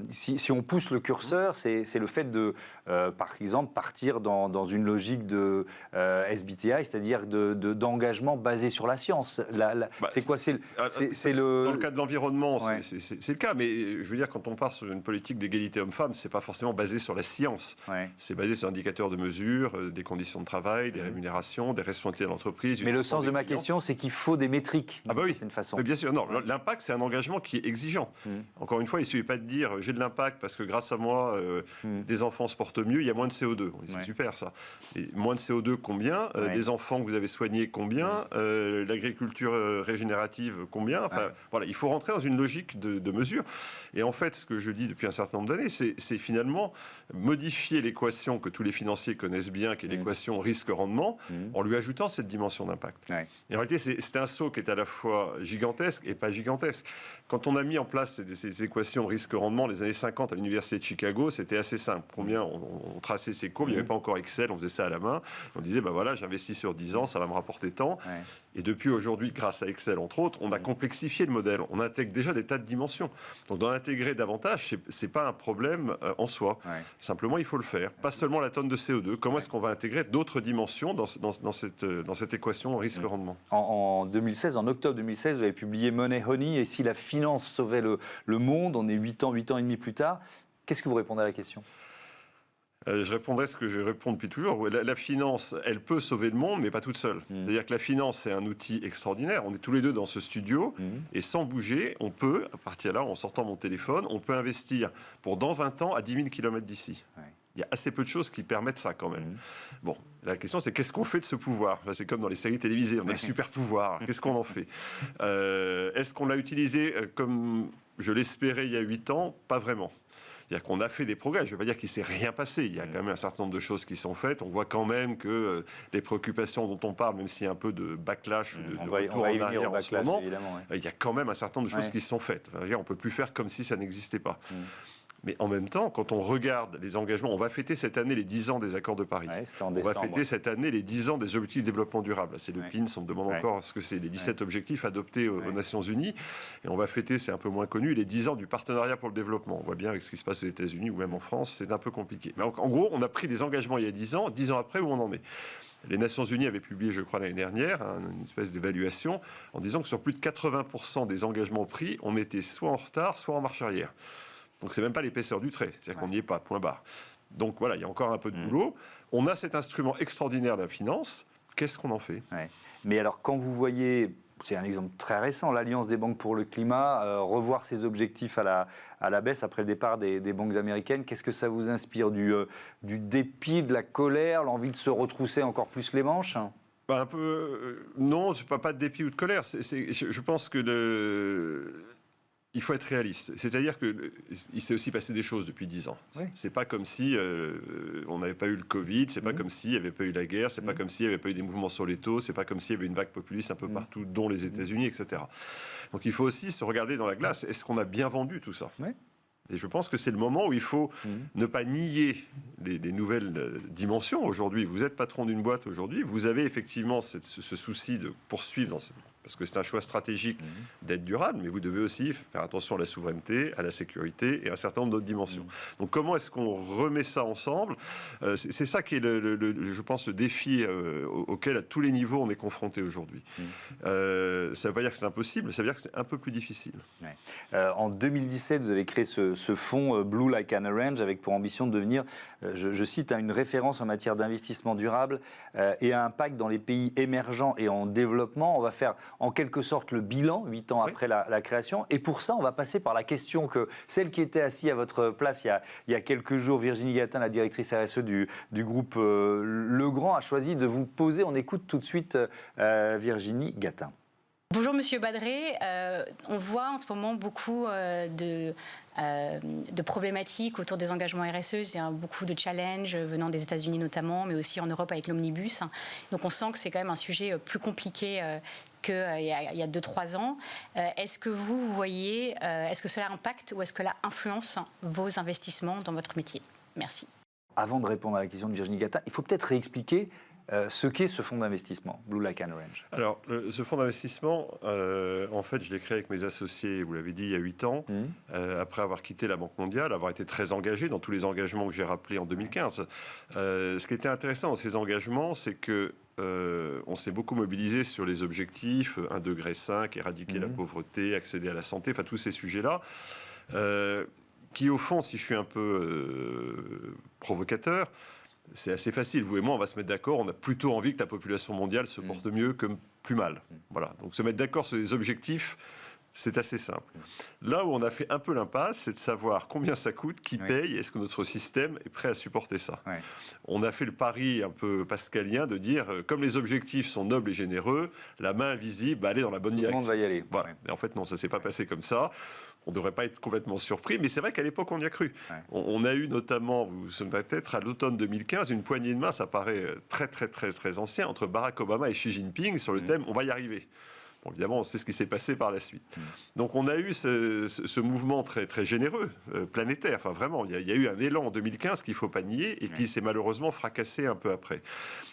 si on pousse le curseur, c'est le fait de, par exemple, partir dans une logique de SBTI, c'est-à-dire d'engagement basé basé sur la science. C'est quoi? Dans le cas de l'environnement, c'est le cas. Mais je veux dire, quand on part sur une politique d'égalité homme-femme, c'est pas forcément basé sur la science. C'est basé sur indicateurs de mesure, des conditions de travail, des rémunérations, des responsabilités de l'entreprise. Mais le sens de ma question, c'est qu'il faut des métriques. Ah bah oui, d'une façon. Mais bien sûr. Non, l'impact, c'est un engagement qui est exigeant. Encore une fois, il ne suffit pas de dire j'ai de l'impact parce que grâce à moi, des enfants se portent mieux, il y a moins de CO2. C'est super ça. Et moins de CO2, combien des enfants que vous avez soignés, combien l'agriculture régénérative, combien voilà, il faut rentrer dans une logique de mesure. Et en fait, ce que je dis depuis un certain nombre d'années, c'est finalement modifier l'équation que tous les financiers connaissent bien, qui est l'équation risque-rendement, en lui ajoutant cette dimension d'impact. Et en réalité, c'est un saut qui est à la fois gigantesque et pas gigantesque. Quand on a mis en place ces équations risque-rendement les années 50 à l'université de Chicago, c'était assez simple. Combien on traçait ces courbes, il n'y avait pas encore Excel, on faisait ça à la main. On disait, voilà, j'investis sur 10 ans, ça va me rapporter tant. Et depuis aujourd'hui, grâce à Excel, entre autres, on a complexifié le modèle. On intègre déjà des tas de dimensions. Donc d'en intégrer davantage, ce n'est pas un problème en soi. Simplement, il faut le faire. Pas seulement la tonne de CO2. Comment est-ce qu'on va intégrer d'autres dimensions dans cette équation risque-rendement? En 2016, en octobre 2016, vous avez publié Money Honey. Et si la finance sauvait le monde, on est 8 ans et demi plus tard. Qu'est-ce que vous répondez à la question? Je répondrai ce que je réponds depuis toujours. La finance, elle peut sauver le monde, mais pas toute seule. C'est-à-dire que la finance, c'est un outil extraordinaire. On est tous les deux dans ce studio, et sans bouger, on peut, à partir de là, en sortant mon téléphone, on peut investir pour dans 20 ans à 10 000 km d'ici. Il y a assez peu de choses qui permettent ça quand même. Bon, la question c'est qu'est-ce qu'on fait de ce pouvoir? C'est comme dans les séries télévisées, on a le super pouvoir. Qu'est-ce qu'on en fait? Est-ce qu'on l'a utilisé comme je l'espérais il y a 8 ans? Pas vraiment. C'est-à-dire qu'on a fait des progrès. Je ne veux pas dire qu'il ne s'est rien passé. Il y a quand même un certain nombre de choses qui sont faites. On voit quand même que les préoccupations dont on parle, même s'il y a un peu de backlash, de retour en arrière en ce moment, il y a quand même un certain nombre de choses qui sont faites. On ne peut plus faire comme si ça n'existait pas. Mais en même temps, quand on regarde les engagements, on va fêter cette année les 10 ans des accords de Paris. On va fêter cette année les 10 ans des objectifs de développement durable. C'est le PINS, on me demande encore ce que c'est, les 17 objectifs adoptés aux Nations Unies. Et on va fêter, c'est un peu moins connu, les 10 ans du partenariat pour le développement. On voit bien avec ce qui se passe aux États-Unis ou même en France, c'est un peu compliqué. Mais en gros, on a pris des engagements il y a 10 ans après, où on en est. Les Nations Unies avaient publié, je crois, l'année dernière, une espèce d'évaluation en disant que sur plus de 80% des engagements pris, on était soit en retard, soit en marche arrière. Donc, c'est même pas l'épaisseur du trait, c'est-à-dire qu'on n'y est pas, point barre. Donc, voilà, il y a encore un peu de boulot. On a cet instrument extraordinaire de la finance. Qu'est-ce qu'on en fait? Mais alors, quand vous voyez, c'est un exemple très récent, l'Alliance des banques pour le climat, revoir ses objectifs à la baisse après le départ des banques américaines, qu'est-ce que ça vous inspire? Du dépit, de la colère, l'envie de se retrousser encore plus les manches? Un peu... non, c'est pas de dépit ou de colère. Je pense que il faut être réaliste. C'est-à-dire qu'il s'est aussi passé des choses depuis 10 ans. C'est pas comme si on n'avait pas eu le Covid, c'est pas comme s'il n'y avait pas eu la guerre, c'est pas comme s'il n'y avait pas eu des mouvements sur les taux, c'est pas comme s'il y avait une vague populiste un peu partout, dont les États-Unis, etc. Donc il faut aussi se regarder dans la glace. Est-ce qu'on a bien vendu tout ça? Et je pense que c'est le moment où il faut ne pas nier les nouvelles dimensions. Aujourd'hui, vous êtes patron d'une boîte aujourd'hui, vous avez effectivement ce souci de poursuivre parce que c'est un choix stratégique d'être durable, mais vous devez aussi faire attention à la souveraineté, à la sécurité et à un certain nombre d'autres dimensions. Donc comment est-ce qu'on remet ça ensemble? C'est ça qui est, je pense, le défi auquel à tous les niveaux on est confronté aujourd'hui. Ça ne veut pas dire que c'est impossible, ça veut dire que c'est un peu plus difficile. En 2017, vous avez créé ce fonds Blue Like an Orange avec pour ambition de devenir, je cite, une référence en matière d'investissement durable et à impact dans les pays émergents et en développement. On va faire en quelque sorte le bilan 8 ans après la création. Et pour ça, on va passer par la question que celle qui était assise à votre place il y a quelques jours, Virginie Gatin, la directrice RSE du groupe Legrand, a choisi de vous poser. On écoute tout de suite Virginie Gatin. Bonjour Monsieur Badré, on voit en ce moment beaucoup de problématiques autour des engagements RSE. Il y a beaucoup de challenges venant des États-Unis notamment, mais aussi en Europe avec l'Omnibus. Donc on sent que c'est quand même un sujet plus compliqué qu'il y a 2-3 ans. Est-ce que vous voyez, est-ce que cela impacte ou est-ce que cela influence vos investissements dans votre métier? Merci. Avant de répondre à la question de Virginie Gatin, il faut peut-être réexpliquer ce qu'est ce fonds d'investissement, Blue Lake and Orange. Alors, ce fonds d'investissement, en fait, je l'ai créé avec mes associés, vous l'avez dit, il y a 8 ans, après avoir quitté la Banque mondiale, avoir été très engagé dans tous les engagements que j'ai rappelés en 2015. Ce qui était intéressant dans ces engagements, c'est que on s'est beaucoup mobilisé sur les objectifs 1,5 degré, éradiquer la pauvreté, accéder à la santé, enfin tous ces sujets-là, qui au fond, si je suis un peu provocateur, c'est assez facile. Vous et moi, on va se mettre d'accord. On a plutôt envie que la population mondiale se porte mieux que plus mal. Voilà. Donc se mettre d'accord sur les objectifs, c'est assez simple. Là où on a fait un peu l'impasse, c'est de savoir combien ça coûte, qui paye, est-ce que notre système est prêt à supporter ça. On a fait le pari un peu pascalien de dire, comme les objectifs sont nobles et généreux, la main invisible va aller dans la bonne direction. Tout le monde va y aller. Voilà. Et en fait, non, ça ne s'est pas passé comme ça. On ne devrait pas être complètement surpris, mais c'est vrai qu'à l'époque, on y a cru. On a eu notamment, vous vous souvenez peut-être, à l'automne 2015, une poignée de main, ça paraît très ancien, entre Barack Obama et Xi Jinping sur le thème « on va y arriver ». Bon, évidemment, on sait ce qui s'est passé par la suite. Donc on a eu ce mouvement très généreux, planétaire. Enfin vraiment, il y a eu un élan en 2015 qu'il ne faut pas nier et qui s'est malheureusement fracassé un peu après.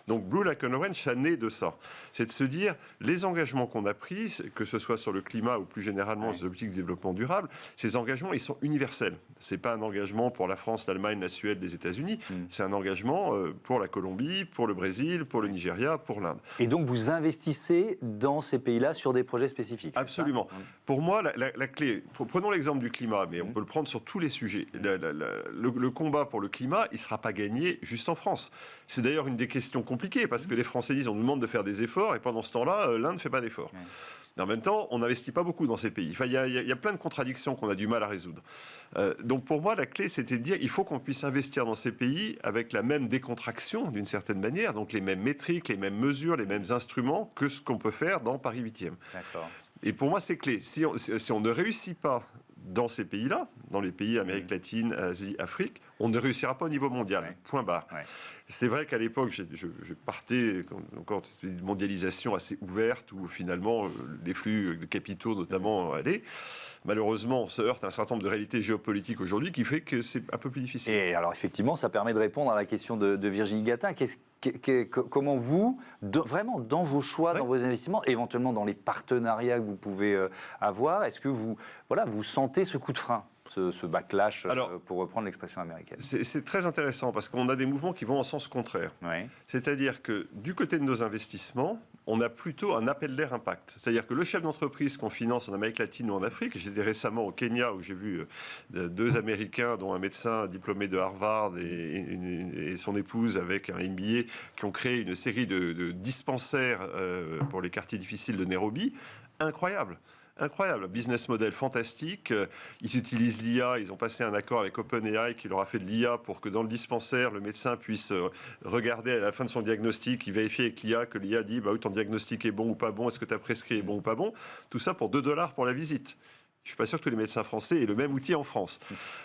Donc Blue Lake and Orange, ça naît de ça. C'est de se dire, les engagements qu'on a pris, que ce soit sur le climat ou plus généralement les objectifs de développement durable, ces engagements, ils sont universels. Ce n'est pas un engagement pour la France, l'Allemagne, la Suède, les États-Unis. C'est un engagement pour la Colombie, pour le Brésil, pour le Nigeria, pour l'Inde. Et donc vous investissez dans ces pays-là sur des projets spécifiques. Absolument. Pour moi, la clé, prenons l'exemple du climat, mais on peut le prendre sur tous les sujets. Le combat pour le climat, il ne sera pas gagné juste en France. C'est d'ailleurs une des questions compliquées, parce que les Français disent on nous demande de faire des efforts, et pendant ce temps-là, l'Inde ne fait pas d'efforts. Mais en même temps, on n'investit pas beaucoup dans ces pays. Enfin, il y a plein de contradictions qu'on a du mal à résoudre. Donc pour moi, la clé, c'était de dire il faut qu'on puisse investir dans ces pays avec la même décontraction, d'une certaine manière, donc les mêmes métriques, les mêmes mesures, les mêmes instruments que ce qu'on peut faire dans Paris 8e. Et pour moi, c'est clé. Si on ne réussit pas dans ces pays-là, dans les pays Amérique latine, Asie, Afrique, on ne réussira pas au niveau mondial. Point barre. C'est vrai qu'à l'époque, je partais encore d'une mondialisation assez ouverte où finalement les flux de capitaux notamment allaient. Malheureusement, on se heurte à un certain nombre de réalités géopolitiques aujourd'hui qui fait que c'est un peu plus difficile. Et alors effectivement, ça permet de répondre à la question de Virginie Gatin. Comment vous, vraiment dans vos choix, dans vos investissements, éventuellement dans les partenariats que vous pouvez avoir, est-ce que vous sentez ce coup de frein, ce backlash, pour reprendre l'expression américaine? C'est très intéressant parce qu'on a des mouvements qui vont en sens contraire. C'est-à-dire que du côté de nos investissements, on a plutôt un appel d'air impact. C'est-à-dire que le chef d'entreprise qu'on finance en Amérique latine ou en Afrique, j'étais récemment au Kenya où j'ai vu 2 Américains, dont un médecin diplômé de Harvard et son épouse avec un MBA, qui ont créé une série de dispensaires pour les quartiers difficiles de Nairobi. Incroyable. Business model fantastique. Ils utilisent l'IA. Ils ont passé un accord avec OpenAI qui leur a fait de l'IA pour que dans le dispensaire, le médecin puisse regarder à la fin de son diagnostic, il vérifie avec l'IA que l'IA dit bah oui, ton diagnostic est bon ou pas bon, est-ce que tu as prescrit est bon ou pas bon. Tout ça pour $2 pour la visite. Je ne suis pas sûr que tous les médecins français aient le même outil en France.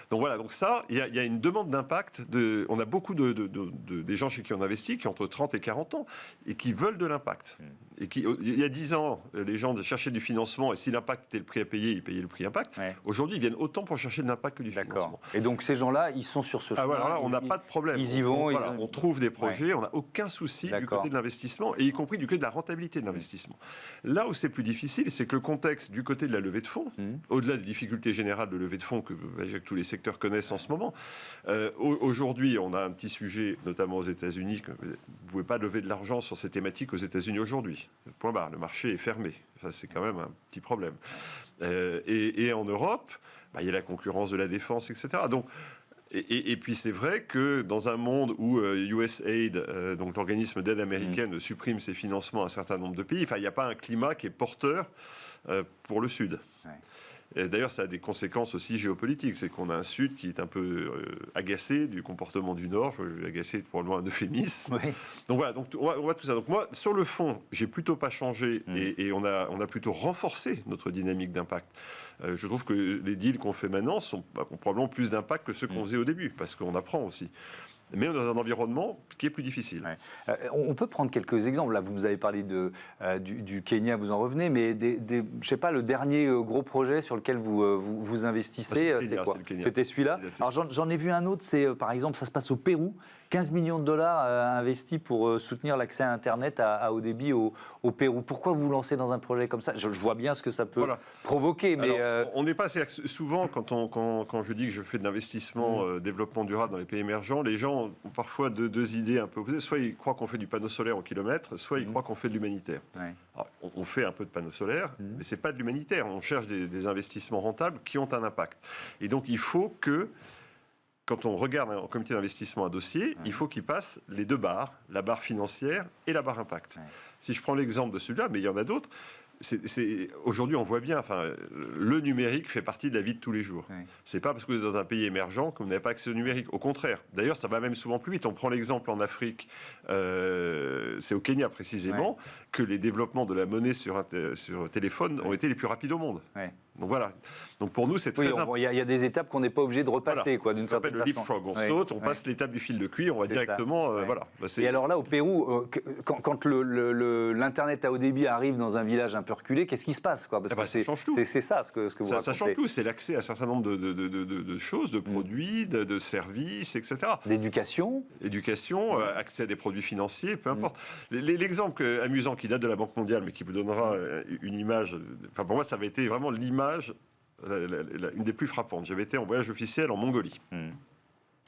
Donc voilà, donc ça, il y a une demande d'impact. On a beaucoup des gens chez qui on investit, qui ont entre 30 et 40 ans, et qui veulent de l'impact. Et il y a 10 ans, les gens cherchaient du financement, et si l'impact était le prix à payer, ils payaient le prix impact. Aujourd'hui, ils viennent autant pour chercher de l'impact que du financement. Et donc ces gens-là, ils sont sur ce chemin. Alors là, on n'a pas de problème. Ils y vont. On trouve des projets, on n'a aucun souci du côté de l'investissement, et y compris du côté de la rentabilité de l'investissement. Là où c'est plus difficile, c'est que le contexte du côté de la levée de fonds, au-delà des difficultés générales de levée de fonds que tous les secteurs connaissent en ce moment, aujourd'hui, on a un petit sujet, notamment aux États-Unis, que vous ne pouvez pas lever de l'argent sur ces thématiques aux États-Unis aujourd'hui. Point barre, le marché est fermé. Ça, c'est quand même un petit problème. Et en Europe, il y a la concurrence de la défense, etc. Donc, et puis c'est vrai que dans un monde où USAID, donc l'organisme d'aide américaine, supprime ses financements à un certain nombre de pays, il n'y a pas un climat qui est porteur pour le Sud. D'ailleurs, ça a des conséquences aussi géopolitiques. C'est qu'on a un Sud qui est un peu agacé du comportement du Nord. Agacé est probablement un euphémisme. Donc voilà, donc on voit tout ça. Donc moi, sur le fond, j'ai plutôt pas changé et on a plutôt renforcé notre dynamique d'impact. Je trouve que les deals qu'on fait maintenant ont probablement plus d'impact que ceux qu'on faisait au début, parce qu'on apprend aussi. Mais dans un environnement qui est plus difficile. On peut prendre quelques exemples. Là, vous nous avez parlé du Kenya, vous en revenez, mais je ne sais pas, le dernier gros projet sur lequel vous investissez, c'est quoi? C'était celui-là. Alors j'en ai vu un autre, c'est par exemple, ça se passe au Pérou. 15 millions de dollars investis pour soutenir l'accès à Internet à haut débit au Pérou. Pourquoi vous lancez dans un projet comme ça? Je vois bien ce que ça peut provoquer, mais... Alors, on n'est pas assez... Souvent, quand je dis que je fais de l'investissement développement durable dans les pays émergents, les gens ont parfois deux idées un peu opposées. Soit ils croient qu'on fait du panneau solaire au kilomètre, soit ils croient qu'on fait de l'humanitaire. Ouais. Alors, on fait un peu de panneau solaire, mais ce n'est pas de l'humanitaire. On cherche des investissements rentables qui ont un impact. Et donc, il faut que... Quand on regarde en comité d'investissement un dossier, il faut qu'il passe les deux barres, la barre financière et la barre impact. Si je prends l'exemple de celui-là, mais il y en a d'autres, aujourd'hui, on voit bien, le numérique fait partie de la vie de tous les jours. C'est pas parce que vous êtes dans un pays émergent que vous n'avez pas accès au numérique. Au contraire. D'ailleurs, ça va même souvent plus vite. On prend l'exemple en Afrique, c'est au Kenya précisément, que les développements de la monnaie sur téléphone ont été les plus rapides au monde. Donc voilà. Donc pour nous, c'est très important. Il y a des étapes qu'on n'est pas obligé de repasser, d'une certaine façon. Le leapfrog. On saute, on passe l'étape du fil de cuir, on va directement. Et alors là, au Pérou, quand l'Internet à haut débit arrive dans un village un peu reculé, qu'est-ce qui se passe, Parce que ça change tout. C'est ça ce que vous racontez. Ça change tout. C'est l'accès à un certain nombre de choses, de produits, de services, etc. D'éducation. Accès à des produits financiers, peu importe. L'exemple amusant qui date de la Banque mondiale, mais qui vous donnera une image. Pour moi, ça avait été vraiment l'image, une des plus frappantes. J'avais été en voyage officiel en Mongolie.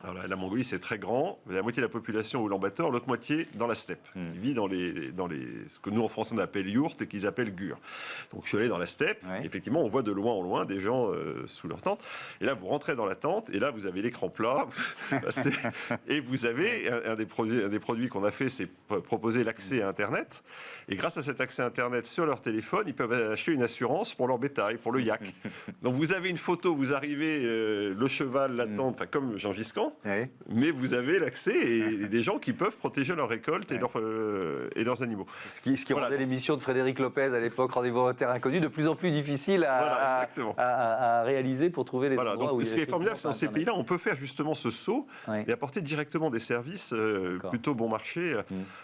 Alors, la Mongolie, c'est très grand. La moitié de la population au Ulaanbaatar, l'autre moitié dans la steppe. Il vit dans ce que nous, en français, on appelle yourtes et qu'ils appellent gur. Donc, je suis allé dans la steppe. Effectivement, on voit de loin en loin des gens sous leur tente. Et là, vous rentrez dans la tente. Et là, vous avez l'écran plat. Et vous avez un des produits qu'on a fait, c'est proposer l'accès à Internet. Et grâce à cet accès à Internet sur leur téléphone, ils peuvent acheter une assurance pour leur bétail, pour le yak. Donc, vous avez une photo, vous arrivez, le cheval, la tente, comme Jean Giscan. Mais vous avez l'accès et des gens qui peuvent protéger leur récolte et leurs animaux. Ce qui rendait l'émission de Frédéric Lopez à l'époque, Rendez-vous en terre inconnue, de plus en plus difficile à réaliser pour trouver les endroits où il y a. Ce qui est formidable, c'est dans ces pays-là, on peut faire justement ce saut et apporter directement des services plutôt bon marché.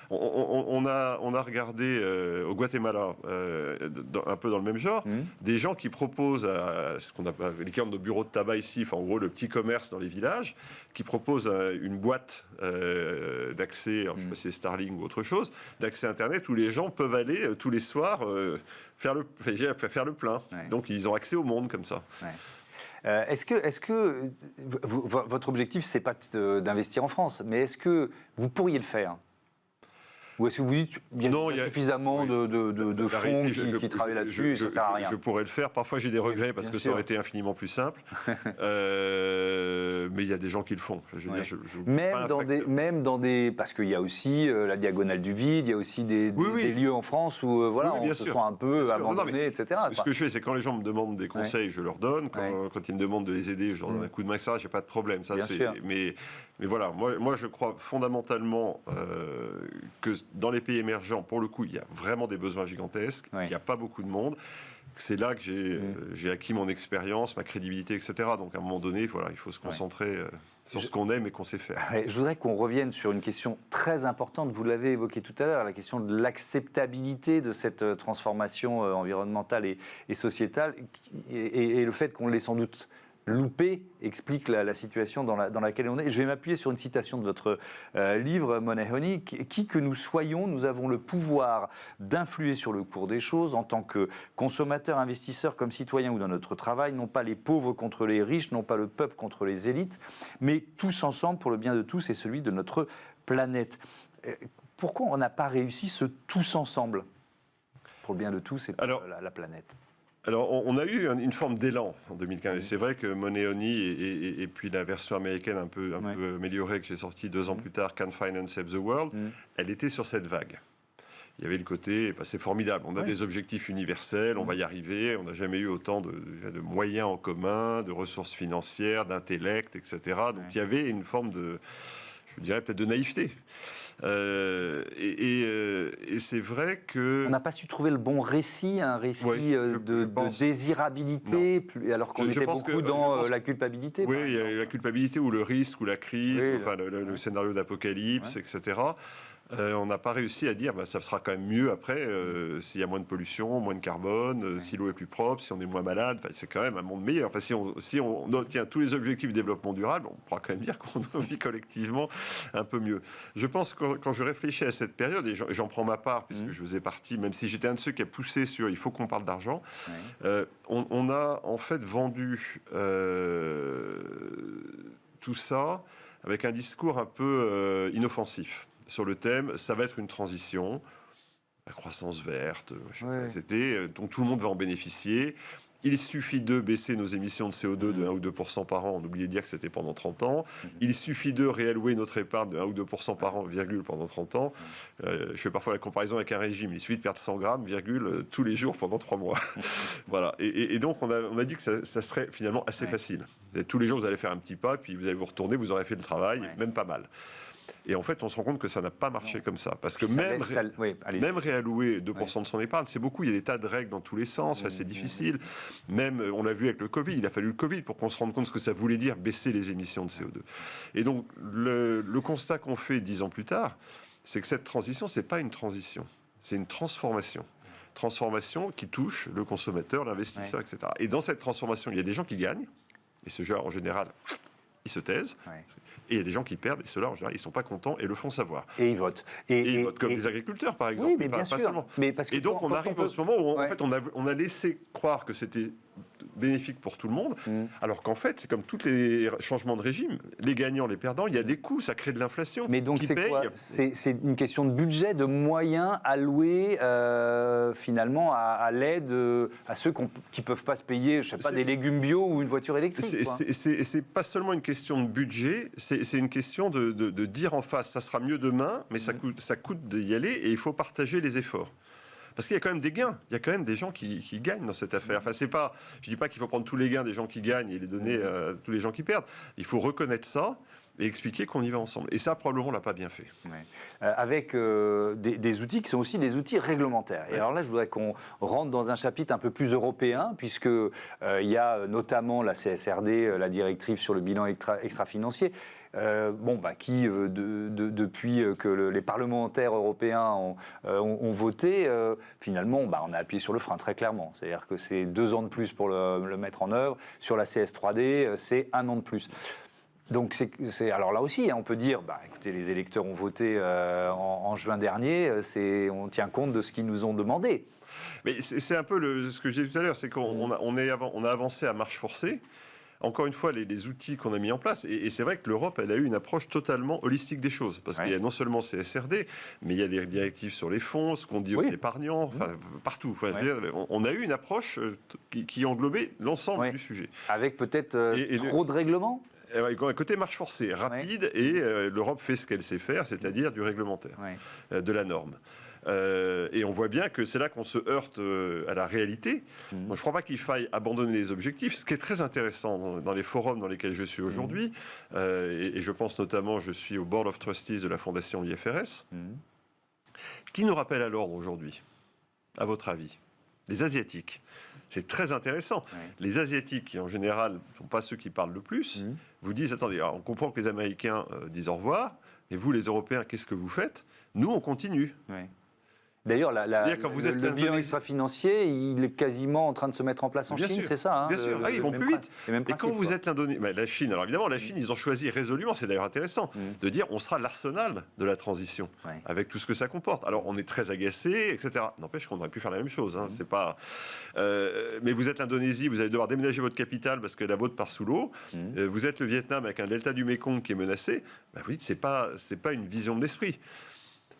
On a regardé au Guatemala, un peu dans le même genre, des gens qui proposent à ce qu'on appelle l'équivalent de bureaux de tabac ici, en gros le petit commerce dans les villages, qui propose une boîte d'accès, je ne sais pas si c'est Starlink ou autre chose, d'accès Internet où les gens peuvent aller tous les soirs faire le plein. Donc ils ont accès au monde comme ça. Est-ce que votre objectif, c'est pas d'investir en France, mais est-ce que vous pourriez le faire? Ou est-ce que vous dites qu'il y a suffisamment de fonds qui travaillent là-dessus et ça ne sert à rien? Je pourrais le faire. Parfois, j'ai des regrets parce que ça aurait été infiniment plus simple. Mais il y a des gens qui le font. Même dans des... Parce qu'il y a aussi la diagonale du vide, il y a aussi des lieux en France où on se sent un peu abandonné, etc. Ce que je fais, c'est quand les gens me demandent des conseils, je leur donne. Quand ils me demandent de les aider, je leur donne un coup de main, etc. Je n'ai pas de problème. Mais voilà, moi, je crois fondamentalement que dans les pays émergents, pour le coup, il y a vraiment des besoins gigantesques, il n'y a pas beaucoup de monde. C'est là que j'ai acquis mon expérience, ma crédibilité, etc. Donc, à un moment donné, il faut se concentrer sur ce qu'on aime et qu'on sait faire. Je voudrais qu'on revienne sur une question très importante. Vous l'avez évoqué tout à l'heure, la question de l'acceptabilité de cette transformation environnementale et sociétale, et le fait qu'on l'ait sans doute loupé explique la situation dans laquelle on est. Je vais m'appuyer sur une citation de votre livre, Money Honey. Qui que nous soyons, nous avons le pouvoir d'influer sur le cours des choses en tant que consommateurs, investisseurs, comme citoyens ou dans notre travail, non pas les pauvres contre les riches, non pas le peuple contre les élites, mais tous ensemble pour le bien de tous et celui de notre planète. Pourquoi on n'a pas réussi ce tous ensemble pour le bien de tous et pour la planète? Alors, on a eu une forme d'élan en 2015. Et c'est vrai que Money Honey et puis la version américaine un peu améliorée que j'ai sortie 2 ans plus tard, Can Finance Save the World, elle était sur cette vague. Il y avait le côté, c'est formidable, on a des objectifs universels, on va y arriver, on n'a jamais eu autant de moyens en commun, de ressources financières, d'intellect, etc. Donc il y avait une forme de, je dirais peut-être de naïveté. Et c'est vrai que... On n'a pas su trouver le bon récit, un récit de désirabilité, alors qu'on était beaucoup dans la culpabilité. Oui, il y a la culpabilité ou le risque ou la crise, le scénario d'apocalypse, etc. on n'a pas réussi à dire ça sera quand même mieux après s'il y a moins de pollution, moins de carbone, si l'eau est plus propre, si on est moins malade. C'est quand même un monde meilleur. Enfin, si on obtient tous les objectifs de développement durable, on pourra quand même dire qu'on vit collectivement un peu mieux. Je pense que quand je réfléchis à cette période, et j'en prends ma part, puisque je faisais partie, même si j'étais un de ceux qui a poussé sur il faut qu'on parle d'argent, on a en fait vendu tout ça avec un discours un peu inoffensif sur le thème, ça va être une transition, la croissance verte, donc tout le monde va en bénéficier. Il suffit de baisser nos émissions de CO2 de 1 ou 2% par an. On oubliait de dire que c'était pendant 30 ans. Il suffit de réallouer notre épargne de 1 ou 2% par an, virgule, pendant 30 ans. Je fais parfois la comparaison avec un régime. Il suffit de perdre 100 grammes, virgule, tous les jours pendant 3 mois. Voilà. Et donc, on a dit que ça serait finalement assez facile. Tous les jours, vous allez faire un petit pas, puis vous allez vous retourner, vous aurez fait le travail, même pas mal. Et en fait, on se rend compte que ça n'a pas marché comme ça. Parce que même réallouer 2% de son épargne, c'est beaucoup. Il y a des tas de règles dans tous les sens. Enfin, c'est difficile. Même, on l'a vu avec le Covid. Il a fallu le Covid pour qu'on se rende compte de ce que ça voulait dire baisser les émissions de CO2. Et donc, le constat qu'on fait 10 ans plus tard, c'est que cette transition, ce n'est pas une transition. C'est une transformation. Transformation qui touche le consommateur, l'investisseur, etc. Et dans cette transformation, il y a des gens qui gagnent. Et ce genre, en général, ils se taisent. Et il y a des gens qui perdent, et ceux-là, en général, ils ne sont pas contents et le font savoir. Et ils votent. Et ils votent comme les agriculteurs, par exemple. Oui, mais bien sûr. Pas seulement. Mais parce que donc, on arrive à ce moment où, en fait, on a laissé croire que c'était bénéfique pour tout le monde, alors qu'en fait, c'est comme tous les changements de régime, les gagnants, les perdants, il y a des coûts, ça crée de l'inflation. Mais donc, c'est quoi ? C'est une question de budget, de moyens alloués finalement à l'aide à ceux qui ne peuvent pas se payer, je sais pas, des légumes bio ou une voiture électrique. C'est pas seulement une question de budget, c'est une question de dire en face, ça sera mieux demain, mais ça coûte d'y aller et il faut partager les efforts. Parce qu'il y a quand même des gains, il y a quand même des gens qui gagnent dans cette affaire. Enfin, je ne dis pas qu'il faut prendre tous les gains des gens qui gagnent et les donner à tous les gens qui perdent. Il faut reconnaître ça et expliquer qu'on y va ensemble. Et ça, probablement, on ne l'a pas bien fait. Avec des outils qui sont aussi des outils réglementaires. Et alors là, je voudrais qu'on rentre dans un chapitre un peu plus européen, puisqu'il y a notamment la CSRD, la directive sur le bilan extra-financier, qui, depuis que les parlementaires européens ont voté, finalement, on a appuyé sur le frein très clairement. C'est-à-dire que c'est 2 ans de plus pour le mettre en œuvre. Sur la CS3D, c'est 1 an de plus. Donc, alors là aussi, on peut dire, écoutez, les électeurs ont voté en juin dernier, on tient compte de ce qu'ils nous ont demandé. Mais c'est un peu ce que je disais tout à l'heure, c'est qu'on a avancé à marche forcée. Encore une fois, les outils qu'on a mis en place, et c'est vrai que l'Europe, elle a eu une approche totalement holistique des choses, parce qu'il y a non seulement CSRD, mais il y a des directives sur les fonds, ce qu'on dit aux épargnants, partout. Enfin, on a eu une approche qui englobait l'ensemble du sujet. Avec peut-être trop de règlements ? Un côté marche forcée, rapide, et l'Europe fait ce qu'elle sait faire, c'est-à-dire du réglementaire, de la norme. Et on voit bien que c'est là qu'on se heurte à la réalité. Moi, je ne crois pas qu'il faille abandonner les objectifs. Ce qui est très intéressant dans les forums dans lesquels je suis aujourd'hui, et je pense notamment, je suis au Board of Trustees de la Fondation IFRS, qui nous rappelle à l'ordre aujourd'hui, à votre avis ? Les Asiatiques. C'est très intéressant. Les Asiatiques, qui en général ne sont pas ceux qui parlent le plus, vous disent, attendez, alors on comprend que les Américains disent au revoir, mais vous, les Européens, qu'est-ce que vous faites ? Nous, on continue. D'ailleurs, le bilan extra-financier, il est quasiment en train de se mettre en place en Chine, c'est ça ? Bien sûr, ils vont plus vite. Et quand vous êtes l'Indonésie, la Chine, alors évidemment, la Chine, ils ont choisi résolument, c'est d'ailleurs intéressant, de dire on sera l'arsenal de la transition, avec tout ce que ça comporte. Alors, on est très agacé, etc. N'empêche qu'on aurait pu faire la même chose. C'est pas. Mais vous êtes l'Indonésie, vous allez devoir déménager votre capitale parce que la vôtre part sous l'eau. Vous êtes le Vietnam avec un delta du Mékong qui est menacé. Vous dites, c'est pas une vision de l'esprit.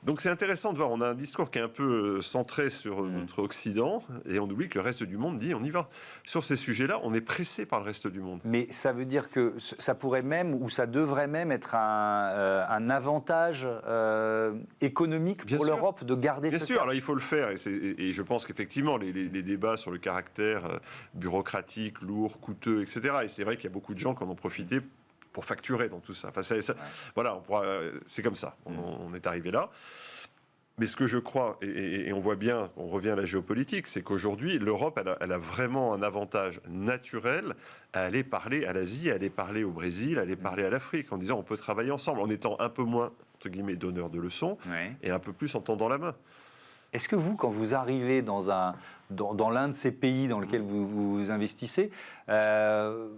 Donc c'est intéressant de voir, on a un discours qui est un peu centré sur notre Occident, et on oublie que le reste du monde dit on y va. Sur ces sujets-là, on est pressé par le reste du monde. Mais ça veut dire que ça pourrait même, ou ça devrait même être un avantage économique pour l'Europe de garder ce cap. Bien sûr, alors il faut le faire, et je pense qu'effectivement, les débats sur le caractère bureaucratique, lourd, coûteux, etc., et c'est vrai qu'il y a beaucoup de gens qui en ont profité pour facturer dans tout ça. Enfin, voilà, c'est comme ça. On est arrivé là. Mais ce que je crois, et on voit bien, on revient à la géopolitique, c'est qu'aujourd'hui, l'Europe, elle a vraiment un avantage naturel à aller parler à l'Asie, à aller parler au Brésil, à aller parler à l'Afrique, en disant on peut travailler ensemble, en étant un peu moins entre guillemets, donneur de leçons, Ouais. et un peu plus en tendant la main. Est-ce que vous, quand vous arrivez dans l'un de ces pays dans lequel vous investissez, on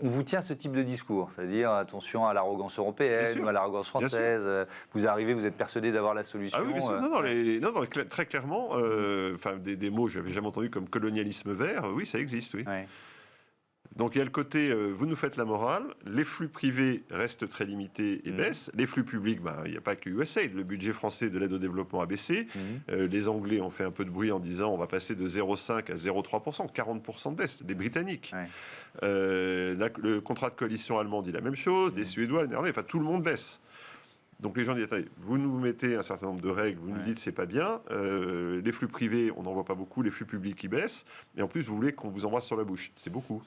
vous tient ce type de discours? C'est-à-dire, attention à l'arrogance européenne ou à l'arrogance française. Vous arrivez, vous êtes persuadé d'avoir la solution. Ah oui, bien sûr. Non, très clairement, des mots que je n'avais jamais entendus comme colonialisme vert, oui, ça existe, oui. Ouais. Donc il y a le côté, vous nous faites la morale, les flux privés restent très limités et baissent, les flux publics, il n'y a pas que USAID, le budget français de l'aide au développement a baissé, les Anglais ont fait un peu de bruit en disant on va passer de 0,5 à 0,3%, 40% de baisse, les Britanniques. Ouais. Le contrat de coalition allemand dit la même chose, les Suédois, les Néerlandais, enfin tout le monde baisse. Donc les gens disent, attendez, vous nous mettez un certain nombre de règles, vous nous dites c'est pas bien, les flux privés, on n'en voit pas beaucoup, les flux publics qui baissent, et en plus vous voulez qu'on vous embrasse sur la bouche. C'est beaucoup.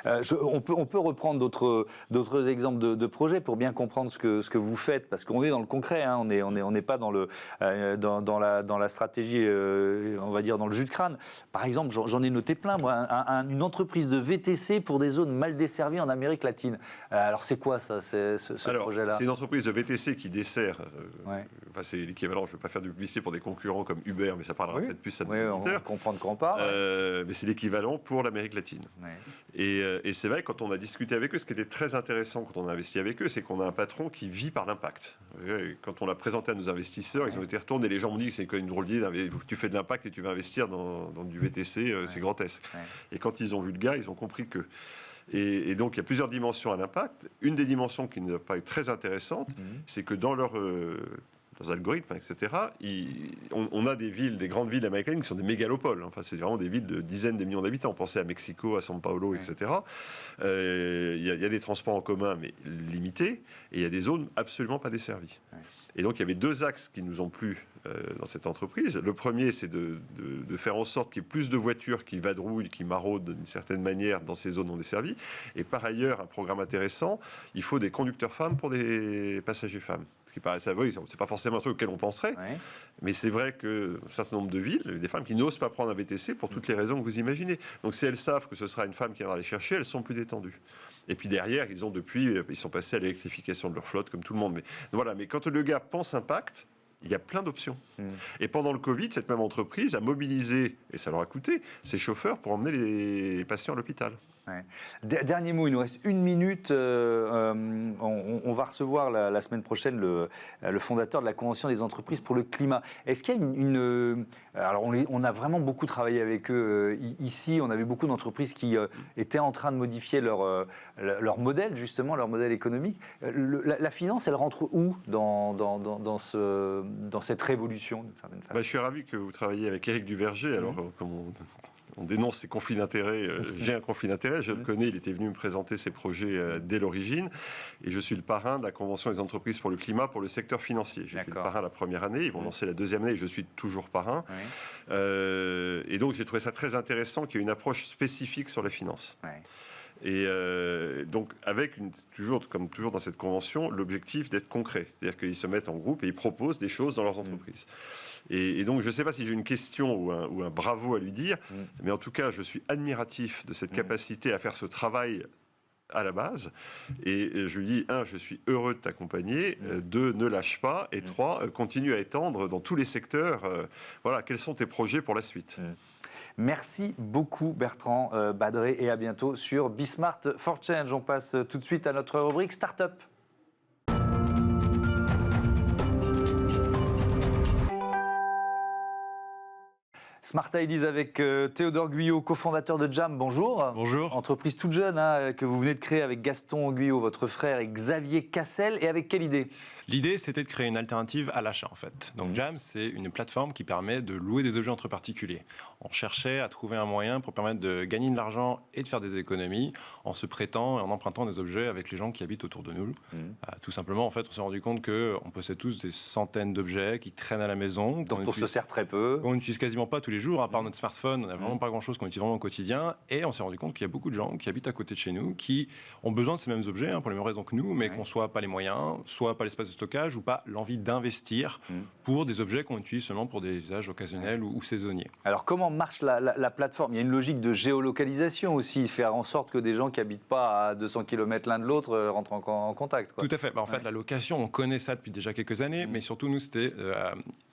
On peut reprendre d'autres exemples de projets pour bien comprendre ce que vous faites, parce qu'on est dans le concret, hein, on n'est pas dans la stratégie, on va dire dans le jus de crâne. Par exemple, j'en ai noté plein, moi, une entreprise de VTC pour des zones mal desservies en Amérique latine. Alors c'est quoi ça, ce projet-là? C'est une entreprise de VTC qui dessert, c'est l'équivalent, je ne veux pas faire de publicité pour des concurrents comme Uber, mais ça parlera peut-être plus à nos auditeurs. On comprend de quoi on parle. Mais c'est l'équivalent pour l'Amérique latine. Ouais. Et c'est vrai, quand on a discuté avec eux, ce qui était très intéressant quand on a investi avec eux, c'est qu'on a un patron qui vit par l'impact. Quand on l'a présenté à nos investisseurs, ils ont été retournés et les gens m'ont dit que c'est une drôle d'idée, tu fais de l'impact et tu vas investir dans du VTC, c'est grotesque. Ouais. Et quand ils ont vu le gars, ils ont compris que... Et donc, il y a plusieurs dimensions à l'impact. Une des dimensions qui nous a paru très intéressante, c'est que dans leurs algorithmes, etc., on a des grandes villes américaines qui sont des mégalopoles. Enfin, c'est vraiment des villes de dizaines de millions d'habitants. Pensez à Mexico, à São Paulo, etc. Il y a des transports en commun, mais limités, et il y a des zones absolument pas desservies. Ouais. Et donc, il y avait deux axes qui nous ont plu dans cette entreprise. Le premier, c'est de faire en sorte qu'il y ait plus de voitures qui vadrouillent, qui maraudent d'une certaine manière dans ces zones non desservies. Et par ailleurs, un programme intéressant, il faut des conducteurs femmes pour des passagers femmes. Ce qui paraît, c'est pas forcément un truc auquel on penserait, mais c'est vrai qu'un certain nombre de villes, il y a des femmes qui n'osent pas prendre un VTC pour toutes les raisons que vous imaginez. Donc si elles savent que ce sera une femme qui viendra les chercher, elles sont plus détendues. Et puis derrière, ils sont passés à l'électrification de leur flotte, comme tout le monde. Mais quand le gars pense impact, il y a plein d'options. Et pendant le Covid, cette même entreprise a mobilisé, et ça leur a coûté, ses chauffeurs pour emmener les patients à l'hôpital. Ouais. Dernier mot, il nous reste une minute. On va recevoir la semaine prochaine le fondateur de la Convention des entreprises pour le climat. Est-ce qu'il y a alors on a vraiment beaucoup travaillé avec eux ici. On a vu beaucoup d'entreprises qui étaient en train de modifier leur modèle, justement, leur modèle économique. La finance, elle rentre où dans cette révolution, d'une certaine façon? Je suis ravi que vous travailliez avec Éric Duverger. Alors, comme on dénonce ses conflits d'intérêts. J'ai un conflit d'intérêts, je le connais, il était venu me présenter ses projets dès l'origine. Et je suis le parrain de la Convention des entreprises pour le climat pour le secteur financier. J'étais le parrain la première année, ils vont lancer la deuxième année et je suis toujours parrain. Et donc j'ai trouvé ça très intéressant qu'il y ait une approche spécifique sur la finance. Et donc, avec comme toujours dans cette convention, l'objectif d'être concret. C'est-à-dire qu'ils se mettent en groupe et ils proposent des choses dans leurs entreprises. Et donc, je ne sais pas si j'ai une question ou un bravo à lui dire, mais en tout cas, je suis admiratif de cette capacité à faire ce travail à la base. Et je lui dis, 1, je suis heureux de t'accompagner, 2, ne lâche pas, et 3, continue à étendre dans tous les secteurs. Quels sont tes projets pour la suite? Merci beaucoup Bertrand Badré et à bientôt sur Bismart for Change. On passe tout de suite à notre rubrique Startup. Smart Ideas avec Théodore Guyot, cofondateur de Jam. Bonjour. Bonjour. Entreprise toute jeune que vous venez de créer avec Gaston Guyot, votre frère, et Xavier Cassel. Et avec quelle idée? L'idée, c'était de créer une alternative à l'achat, en fait. Donc Jam, c'est une plateforme qui permet de louer des objets entre particuliers. On cherchait à trouver un moyen pour permettre de gagner de l'argent et de faire des économies en se prêtant et en empruntant des objets avec les gens qui habitent autour de nous. Tout simplement, en fait, on s'est rendu compte qu'on possède tous des centaines d'objets qui traînent à la maison. Dont on se sert très peu. On n'utilise quasiment pas tous les jours, à part notre smartphone. On n'a vraiment pas grand-chose qu'on utilise vraiment au quotidien. Et on s'est rendu compte qu'il y a beaucoup de gens qui habitent à côté de chez nous, qui ont besoin de ces mêmes objets, pour les mêmes raisons que nous, mais qu'on soit pas les moyens, soit pas l'espace de stockage ou pas l'envie d'investir pour des objets qu'on utilise seulement pour des usages occasionnels ou saisonniers. Alors comment marche la plateforme? Il y a une logique de géolocalisation aussi, faire en sorte que des gens qui n'habitent pas à 200 km l'un de l'autre rentrent en contact, quoi. Tout à fait. En fait, la location, on connaît ça depuis déjà quelques années, mais surtout, nous, c'était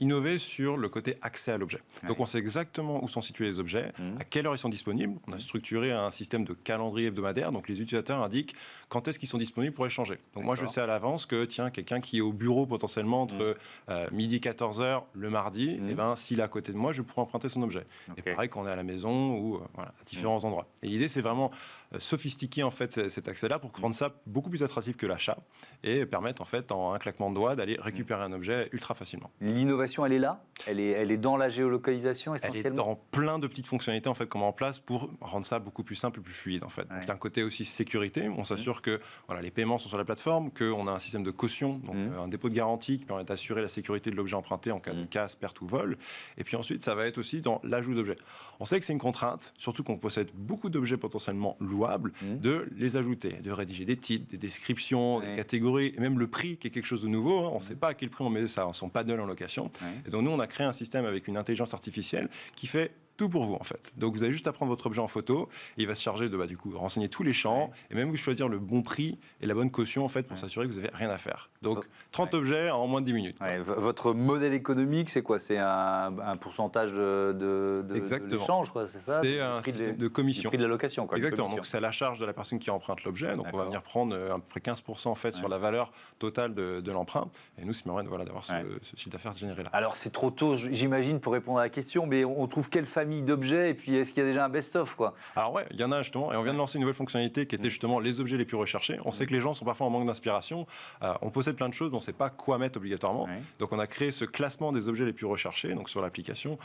innover sur le côté accès à l'objet. Donc, on sait exactement où sont situés les objets, à quelle heure ils sont disponibles. On a structuré un système de calendrier hebdomadaire, donc les utilisateurs indiquent quand est-ce qu'ils sont disponibles pour échanger. Donc, moi, je sais à l'avance que, tiens, quelqu'un qui est au bureau potentiellement entre midi et 14h le mardi, eh ben, s'il est à côté de moi, je pourrais emprunter son objet. Et pareil quand on est à la maison ou voilà, à différents endroits. Et l'idée, c'est vraiment sophistiquer en fait cet accès-là pour rendre ça beaucoup plus attractif que l'achat et permettre en fait en un claquement de doigts d'aller récupérer un objet ultra facilement. L'innovation, elle est là, elle est dans la géolocalisation essentiellement. Elle est dans plein de petites fonctionnalités en fait qu'on met en place pour rendre ça beaucoup plus simple et plus fluide en fait. Donc, il y a un côté aussi sécurité, on s'assure que voilà, les paiements sont sur la plateforme, qu'on a un système de caution, donc un dépôt de garantie qui permet d'assurer la sécurité de l'objet emprunté en cas de casse, perte ou vol. Et puis ensuite, ça va être aussi dans l'ajout d'objets. On sait que c'est une contrainte, surtout qu'on possède beaucoup d'objets potentiellement louables, de les ajouter, de rédiger des titres, des descriptions, des catégories, et même le prix qui est quelque chose de nouveau. On ne sait pas à quel prix on met ça, son paddle en location. Et donc nous, on a créé un système avec une intelligence artificielle qui fait tout pour vous en fait. Donc vous avez juste à prendre votre objet en photo et il va se charger de du coup renseigner tous les champs et même vous choisir le bon prix et la bonne caution en fait pour s'assurer que vous n'avez rien à faire. Donc 30 objets en moins de 10 minutes. Votre modèle économique, c'est quoi? C'est un pourcentage de l'échange, quoi, c'est ça? C'est un système de commission. Le prix de la location, quoi. Exactement. Donc c'est à la charge de la personne qui emprunte l'objet. Donc on va venir prendre à peu près 15% en fait sur la valeur totale de l'emprunt. Et nous, c'est permet d'avoir ce chiffre d'affaires généré là. Alors c'est trop tôt, j'imagine, pour répondre à la question, mais on trouve quelle famille d'objets et puis est-ce qu'il y a déjà un best-of, quoi? Alors ouais, il y en a justement, et on vient de lancer une nouvelle fonctionnalité qui était justement les objets les plus recherchés. On sait que les gens sont parfois en manque d'inspiration, on possède plein de choses, mais on ne sait pas quoi mettre obligatoirement. Donc on a créé ce classement des objets les plus recherchés, donc sur l'application.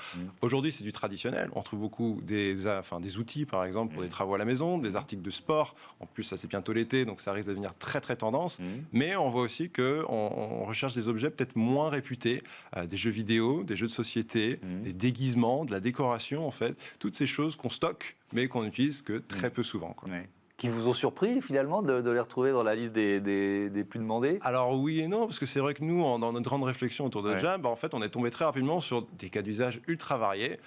Aujourd'hui, c'est du traditionnel. On trouve beaucoup des outils, par exemple, pour des travaux à la maison, des articles de sport. En plus, ça c'est bientôt l'été, donc ça risque de devenir très très tendance. Mais on voit aussi qu'on recherche des objets peut-être moins réputés, des jeux vidéo, des jeux de société, des déguisements, de la décoration. En fait, toutes ces choses qu'on stocke, mais qu'on n'utilise que très peu souvent, quoi. Qui vous ont surpris finalement de les retrouver dans la liste des plus demandés? Alors oui et non, parce que c'est vrai que nous, dans notre grande réflexion autour de Jam, en fait, on est tombé très rapidement sur des cas d'usage ultra variés.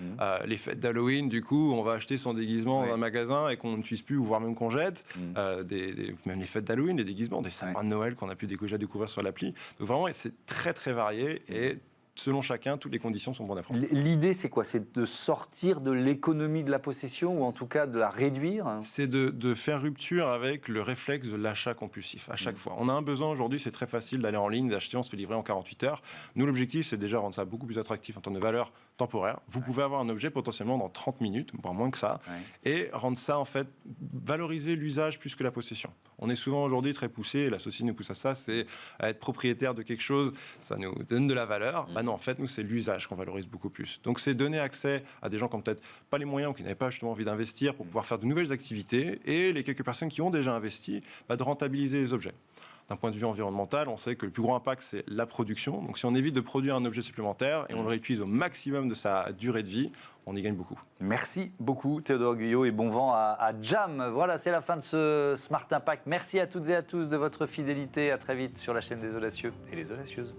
Les fêtes d'Halloween, du coup, on va acheter son déguisement dans un magasin et qu'on n'utilise plus, ou voire même qu'on jette. Même les fêtes d'Halloween, les déguisements, des sapins de Noël qu'on a pu déjà découvrir sur l'appli. Donc vraiment, c'est très très varié et selon chacun, toutes les conditions sont bonnes à prendre. L'idée, c'est quoi? C'est de sortir de l'économie de la possession, ou en tout cas de la réduire? C'est de faire rupture avec le réflexe de l'achat compulsif à chaque fois. On a un besoin aujourd'hui, c'est très facile d'aller en ligne, d'acheter, on se fait livrer en 48 heures. Nous, l'objectif, c'est déjà rendre ça beaucoup plus attractif en termes de valeur temporaire. Vous pouvez avoir un objet potentiellement dans 30 minutes, voire moins que ça, et rendre ça, en fait, valoriser l'usage plus que la possession. On est souvent aujourd'hui très poussé, et la société nous pousse à ça, c'est à être propriétaire de quelque chose, ça nous donne de la valeur. Non, en fait, nous, c'est l'usage qu'on valorise beaucoup plus. Donc, c'est donner accès à des gens qui n'ont peut-être pas les moyens ou qui n'avaient pas justement envie d'investir pour pouvoir faire de nouvelles activités, et les quelques personnes qui ont déjà investi, de rentabiliser les objets. D'un point de vue environnemental, on sait que le plus gros impact, c'est la production. Donc, si on évite de produire un objet supplémentaire et on le réutilise au maximum de sa durée de vie, on y gagne beaucoup. Merci beaucoup, Théodore Guyot, et bon vent à Jam. Voilà, c'est la fin de ce Smart Impact. Merci à toutes et à tous de votre fidélité. À très vite sur la chaîne des Audacieux et les Audacieuses.